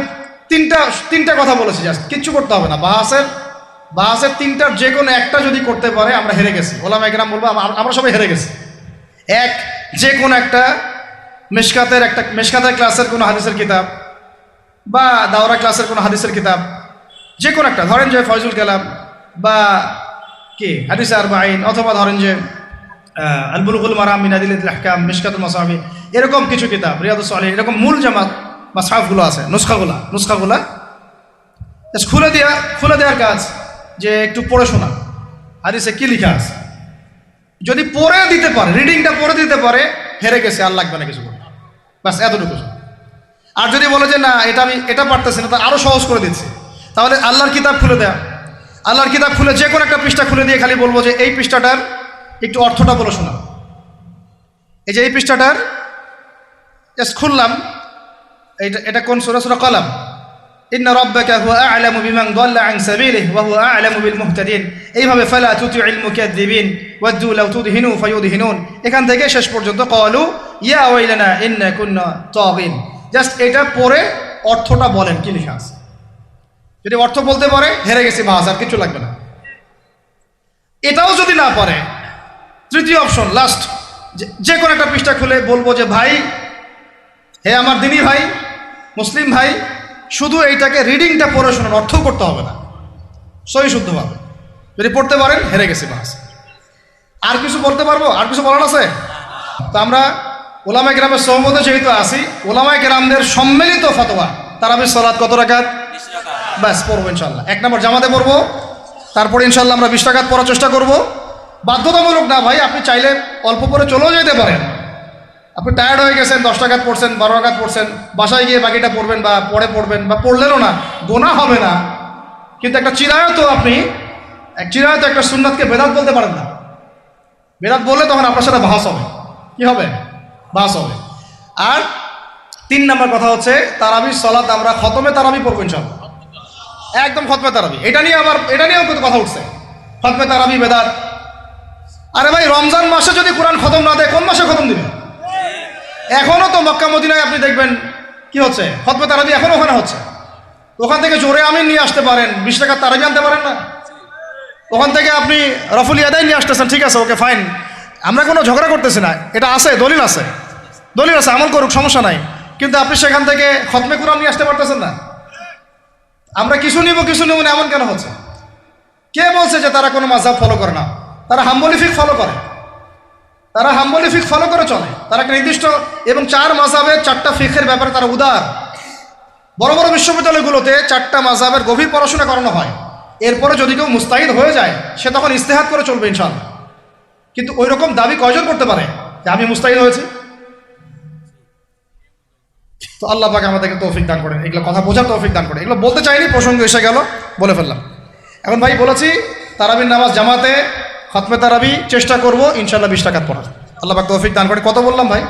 তিনটা কথা বলেছি, জাস্ট কিচ্ছু করতে হবে না। বাহাসের 3টার যে কোনো একটা যদি করতে পারে আমরা হেরে গেছি। ওলামায়ে কেরাম বলবো আমরা সবাই হেরে গেছি। যে কোনো একটা মেশকাতের ক্লাসের কোনো হাদিসের কিতাব, বা দাওরা ক্লাসের কোনো হাদিসের কিতাব, যে কোনো একটা, ধরেন যে ফয়জুল কালাম বা কি হাদিস আরবাঈন, অথবা ধরেন যে আল বুলুগুল মারাম মিন আদিল্লাতিল আহকাম, মিশকাতুল মাসাবি, এরকম কিছু কিতাব, রিয়াদুস সালিহিন, এরকম মূল জামাত মাসহাফগুলো আছে, নুসখাগুলা জাস্ট খুলে দেওয়ার কাজ, যে একটু পড়ে শোনা হাদিসে কি লেখা আছে। যদি পড়ে দিতে পারে, রিডিংটা পড়ে দিতে পারে, হেরে গেছে, আর লাগবে না কিছু, বাস এতটুকু। আর যদি বলে যে না এটা পারতেছি না, তা আরো সহজ করে দিচ্ছি, তাহলে আল্লাহর কিতাব খুলে দেয়া, আল্লাহর কিতাব খুলে যে কোনো একটা পৃষ্ঠা খুলে দিয়ে খালি বলবো যে এই পৃষ্ঠাটার একটু অর্থটা বলে শোনা। এই যে এই পৃষ্ঠাটার জাস্ট খুললাম, এটা কোন সূরা? সূরা কলম। ইন্না রাব্বাকা হুয়া আ'লামু বিমান দাল্লা আন সাবিলিহি ওয়া হুয়া আ'লামু বিল মুহতাদিন। এইভাবে ফালা তুতি'ল মুকাদ্দিবিন ওয়াদ্দু লাউ তুদহিনু ফায়ুদহিনুন, এখান থেকে শেষ পর্যন্ত ক্বালু ইয়া ওয়াইলানা ইন্না কুন্না তাগিন। জাস্ট এটা পড়ে অর্থটা বলেন কি লেখা আছে। যদি অর্থ বলতে পারে, হেরে গেছি, বাস, আর কিছু লাগবে না। এটাও যদি না পারে, তৃতীয় অপশন, লাস্ট, যে কোনো একটা পৃষ্ঠা খুলে বলবো যে ভাই, হে আমার দিনী ভাই, মুসলিম ভাই, শুধু এইটাকে রিডিংটা পড়ে শোনান, অর্থ করতে হবে না, সহি শুদ্ধভাবে। যদি পড়তে পারেন, হেরে গেছি, বাস। আর কিছু বলতে পারবো? আর কিছু বলার আছে? তো আমরা ওলামায়ে কেরামের সহমতে যেহেতু আসি, ওলামায়ে কেরামদের সম্মিলিত ফতোয়া, তারাবির সালাত কত রাকাত? ব্যাস, পড়বো ইনশাল্লাহ। 1 নম্বর জামাতে পড়বো, তারপরে ইনশাল্লাহ আমরা 20 রাকাত পড়ার চেষ্টা করব। বাধ্যতামূলক না ভাই, আপনি চাইলে অল্প পরে চলেও যেতে পারেন। আপনি টায়ার্ড হয়ে গেছেন, 10 রাকাত পড়ছেন, 12 রাকাত পড়ছেন, বাসায় গিয়ে বাকিটা পড়বেন, বা পরে পড়বেন, বা পড়লেনও না, গোনাহ হবে না। কিন্তু একটা চিরায়ত, আপনি চিরায়ত একটা সুন্নাতকে বেদাত বলতে পারেন না। বেদাত বললে তখন আপনার সাথে বাহাস হবে। কি হবে? বাহাস হবে। আর 3 নম্বর কথা হচ্ছে, তারাবির সালাত আমরা খতমে তারাবি পড়বো ইনশাআল্লাহ, একদম খতমে তারাবি। এটা নিয়েও কিন্তু কথা উঠছে, খতমে তারাবি বেদাত। আরে ভাই, রমজান মাসে যদি কোরআন খতম না দেয়, কোন মাসে খতম দিবে? এখনো তো মক্কা মদিনায় আপনি দেখবেন কি হচ্ছে, খতমে তারাবি এখনো ওখানে হচ্ছে। ওখান থেকে জোরে আমিন নিয়ে আসতে পারেন, 20 টাকার তারাবি আনতে পারেন না? ওখান থেকে আপনি রফুল ইয়াদাইন নিয়ে আসতেছেন, ঠিক আছে, ওকে ফাইন, আমরা কোনো ঝগড়া করতেছি না, এটা আছে, দলিল আছে, আমল করুক, সমস্যা নাই। কিন্তু আপনি সেখান থেকে খতমে কোরআন নিয়ে আসতে পারতেছেন না। আমরা কিছু নিব না, এমন কেন হচ্ছে? কে বলছে যে তারা কোনো মাযহাব ফলো করে না? তারা হাম্বলি ফিকহ ফলো করে, চলে। তারা একটা নির্দিষ্ট, এবং 4 মাযহাবের 4টা ফিকহের ব্যাপারে তারা উদার। বড় বড় বিশ্ববিদ্যালয়গুলোতে 4টা মাযহাবের গভীর পড়াশোনা করানো হয়। এরপরে যদি কেউ মুস্তাহিদ হয়ে যায়, সে তখন ইজতিহাদ করে চলবে ইনশাআল্লাহ। কিন্তু ওই রকম দাবি কয়জন করতে পারে যে আমি মুস্তাহিদ হয়েছি? তো আল্লাহ পাক আমাদেরকে তৌফিক দান করেন, এগুলো কথা বোঝার তৌফিক দান করেন। এগুলো বলতে চাইনি, প্রসঙ্গ এসে গেল, বলে ফেললাম। এখন ভাই বলেছি, তারাবির নামাজ জামাতে, খতমে তারাবি চেষ্টা করব ইনশাআল্লাহ 20 রাকাত পড়ার। আল্লাহ পাক তৌফিক দান করে। কত বললাম ভাই?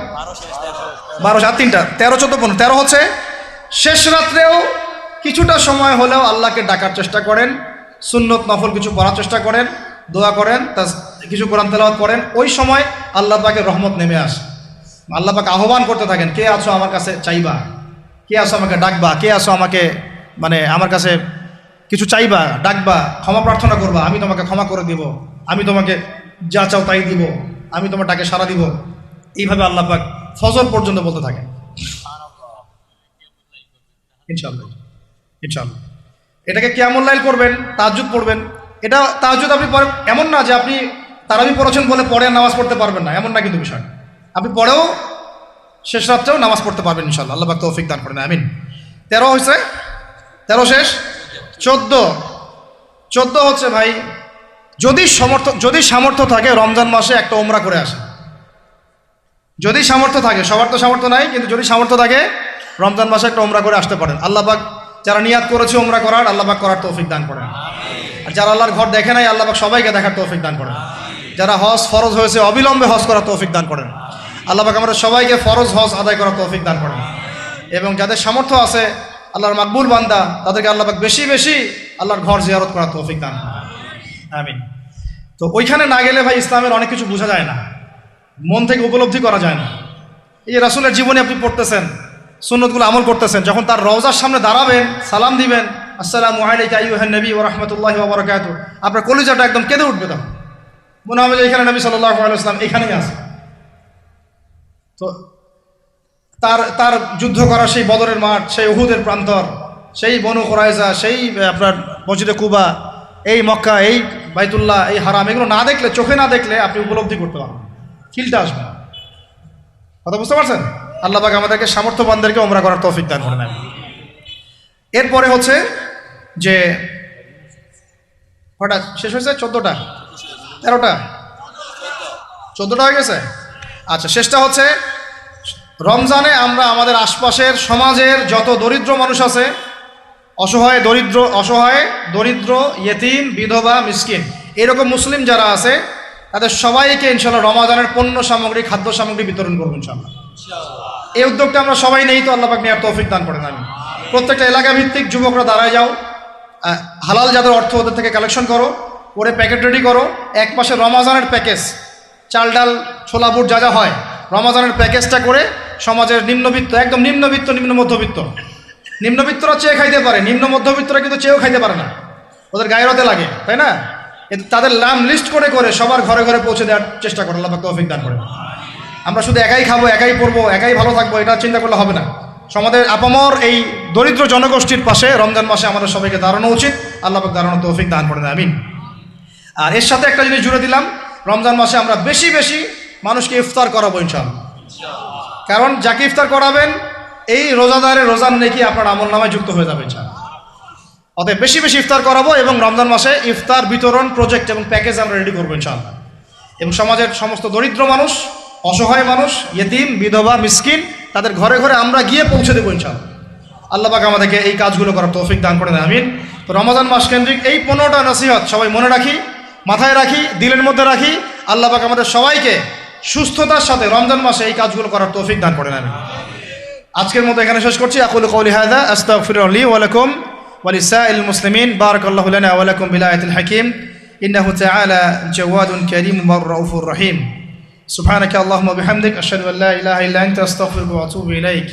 12 আর 3টা 13, 14, 15। 13 হচ্ছে শেষ রাত্রেও কিছুটা সময় হলেও আল্লাহকে ডাকার চেষ্টা করেন, সুন্নত নফল কিছু পড়ার চেষ্টা করেন, দোয়া করেন, কিছু কোরআন তেলাওয়াত করেন। ওই সময় আল্লাহ পাকের রহমত নেমে আসে। আল্লাহ পাক আহ্বান করতে থাকেন, কে আছো আমার কাছে চাইবা, কে আছো আমাকে ডাকবা, কে আছো আমাকে আমার কাছে কিছু চাইবা, ডাকবা, ক্ষমা প্রার্থনা করবা, আমি তোমাকে ক্ষমা করে দিব, আমি তোমাকে যা চাও তাই দিব, আমি তোমার ডাকে সাড়া দিব। এইভাবে আল্লাহ পাক ফজর পর্যন্ত বলতে থাকেন। ইনশাআল্লাহ এটাকে কিয়ামুল লাইল করবেন, তাহাজ্জুদ পড়বেন। এটা তাহাজ্জুদ আপনি এমন না যে আপনি তারাবি পড়েছেন বলে পরে নামাজ পড়তে পারবেন না, এমন না কিন্তু বিষয়। আপনি পরেও শেষ রাত্রেও নামাজ পড়তে পারবেন ইনশাআল্লাহ। আল্লাহ পাক তৌফিক দান করেন, আমিন। 13 হয়েছে, 13 শেষ। 14 হচ্ছে ভাই, যদি সামর্থ্য থাকে রমজান মাসে একটা উমরা করে আসে। যদি সামর্থ্য থাকে, সবার তো সামর্থ্য নাই, কিন্তু যদি সামর্থ্য থাকে রমজান মাসে একটা উমরা করে আসতে পারেন। আল্লাহ পাক যারা নিয়াত করেছে উমরা করার, আল্লাহ পাক করার তৌফিক দান করেন। আর যারা আল্লাহর ঘর দেখে নাই, আল্লাহ পাক সবাইকে দেখার তৌফিক দান করেন। যারা হজ ফরজ হয়েছে, অবিলম্বে হজ করার তৌফিক দান করেন। আল্লাহ পাক আমরা সবাইকে ফরজ হজ আদায় করার তৌফিক দান করেন। এবং যাদের সামর্থ্য আছে, আল্লাহর মাকবুল বান্দা, তাদেরকে আল্লাহ পাক বেশি বেশি আল্লাহর ঘর জিয়ারত করার তৌফিক দান করেন, আমিন। তো ওইখানে না গেলে ভাই ইসলামের অনেক কিছু বোঝা যায় না, মন থেকে উপলব্ধি করা যায় না। এই যে রাসূলের জীবনী আপনি পড়তেছেন, সুন্নতগুলো আমল করতেছেন, যখন তার রওজার সামনে দাঁড়াবেন, সালাম দিবেন, আসসালামু আলাইকা আইয়ুহান নবী ওয়া রাহমাতুল্লাহি ওয়া বারাকাতুহু, আপনার কলিজাটা একদম কেঁদে উঠবে। তখন মনে হবে যে এখানে নবী সাল্লাল্লাহু আলাইহি ওয়াসাল্লাম এখানেই আছে। তো তার যুদ্ধ করা সেই বদরের মাঠ, সেই উহুদের প্রান্তর, সেই বনু কুরাইজা, সেই আপনার মসজিদে কুবা, এই মক্কা, এই বাইতুল্লাহ, এই হারাম, এগুলো না দেখলে, চোখে না দেখলে আপনি উপলব্ধি করতে পারবেন। ফিলটা আসবে না। কথা বুঝতে পারছেন? আল্লাহ পাক আমাদেরকে সামর্থ্যবানদেরকে ওমরা করার তৌফিক দান করে নেন। এরপরে হচ্ছে যে কটা শেষ হয়েছে? 14টা 13টা 14টা হয়ে গেছে। আচ্ছা, শেষটা হচ্ছে রমজানে আমরা আমাদের আশপাশের সমাজের যত দরিদ্র মানুষ আছে, অসহায় দরিদ্র ইয়েতিম বিধবা মিসকিন এরকম মুসলিম যারা আছে তাদের সবাইকে ইনশাআল্লাহ রমজানের পণ্য সামগ্রী খাদ্য সামগ্রী বিতরণ করবো ইনশাআল্লাহ। এই উদ্যোগটা আমরা সবাই নেই তো আল্লাহ পাক নেওয়ার তৌফিক দান করেন। আমি প্রত্যেকটা এলাকা ভিত্তিক যুবকরা দাঁড়ায় যাও, হালাল যাদের অর্থ ওদের থেকে কালেকশন করো, করে প্যাকেট রেডি করো। এক পাশে রমজানের প্যাকেজ, চাল ডাল ছোলা বুট যা যা হয় রমজানের প্যাকেজটা করে সমাজের নিম্নবিত্ত, একদম নিম্নবিত্ত নিম্ন মধ্যবিত্ত, নিম্নবিত্তরা চেয়ে খাইতে পারে, নিম্ন মধ্যবিত্তরা কিন্তু চেয়েও খাইতে পারে না, ওদের গায়ের হতে লাগে, তাই না? তাদের নাম লিস্ট করে করে সবার ঘরে ঘরে পৌঁছে দেওয়ার চেষ্টা করে আল্লাহ পাক তৌফিক দান করে। আমরা শুধু একাই খাবো, একাই পড়বো, একাই ভালো থাকবো, এটা চিন্তা করলে হবে না। সমাজের আপামর এই দরিদ্র জনগোষ্ঠীর পাশে রমজান মাসে আমাদের সবাইকে দাঁড়ানো উচিত। আল্লাহ পাক দাঁড়ানো তৌফিক দান করে আমিন। আর এর সাথে একটা জিনিস জুড়ে দিলাম, রমজান মাসে আমরা বেশি বেশি মানুষকে ইফতার করাবো ইনশাআল্লাহ। কারণ যাকে ইফতার করাবেন এই রোজাদারের রোজার নেকি আপনার আমল নামায় যুক্ত হয়ে যাবে ইনশাআল্লাহ। অতএব বেশি বেশি ইফতার করাবো এবং রমজান মাসে ইফতার বিতরণ প্রজেক্ট এবং প্যাকেজ আমরা রেডি করবো ইনশাআল্লাহ। এবং সমাজের সমস্ত দরিদ্র মানুষ, অসহায় মানুষ, ইয়েতিম বিধবা মিসকিন তাদের ঘরে ঘরে আমরা গিয়ে পৌঁছে দেবো ইনশাআল্লাহ। আল্লাহ পাক আমাদেরকে এই কাজগুলো করার তৌফিক দান করে দেন আমিন। তো রমজান মাস কেন্দ্রিক এই 15টা নসিহত সবাই মনে রাখি, মাথায় রাখি, দিলের মধ্যে রাখি। আল্লাহ পাক আমাদের সবাইকে সুস্থতার সাথে রমজান মাসে এই কাজগুলো করার তৌফিক দান করে নেন। আজকের মতো এখানে শেষ করছি। আকুলু কওলি হাযা আস্তাগফিরুল্লাহ লি ওয়া লাকুম ওয়া লিসাইল মুসলিমিন। বারাকাল্লাহু লানা ওয়া লাকুম বিল আয়াতিল হাকীম। ইন্নাহু তাআলা জাওয়াদুন কারীমুন ওয়া রাউফুর রহিম। সুবহানাকা আল্লাহুম্মা বিহামদিক আশহাদু আল্লা ইলাহা ইল্লা আনতা আস্তাগফিরুকা ওয়া আতুবু ইলাইক।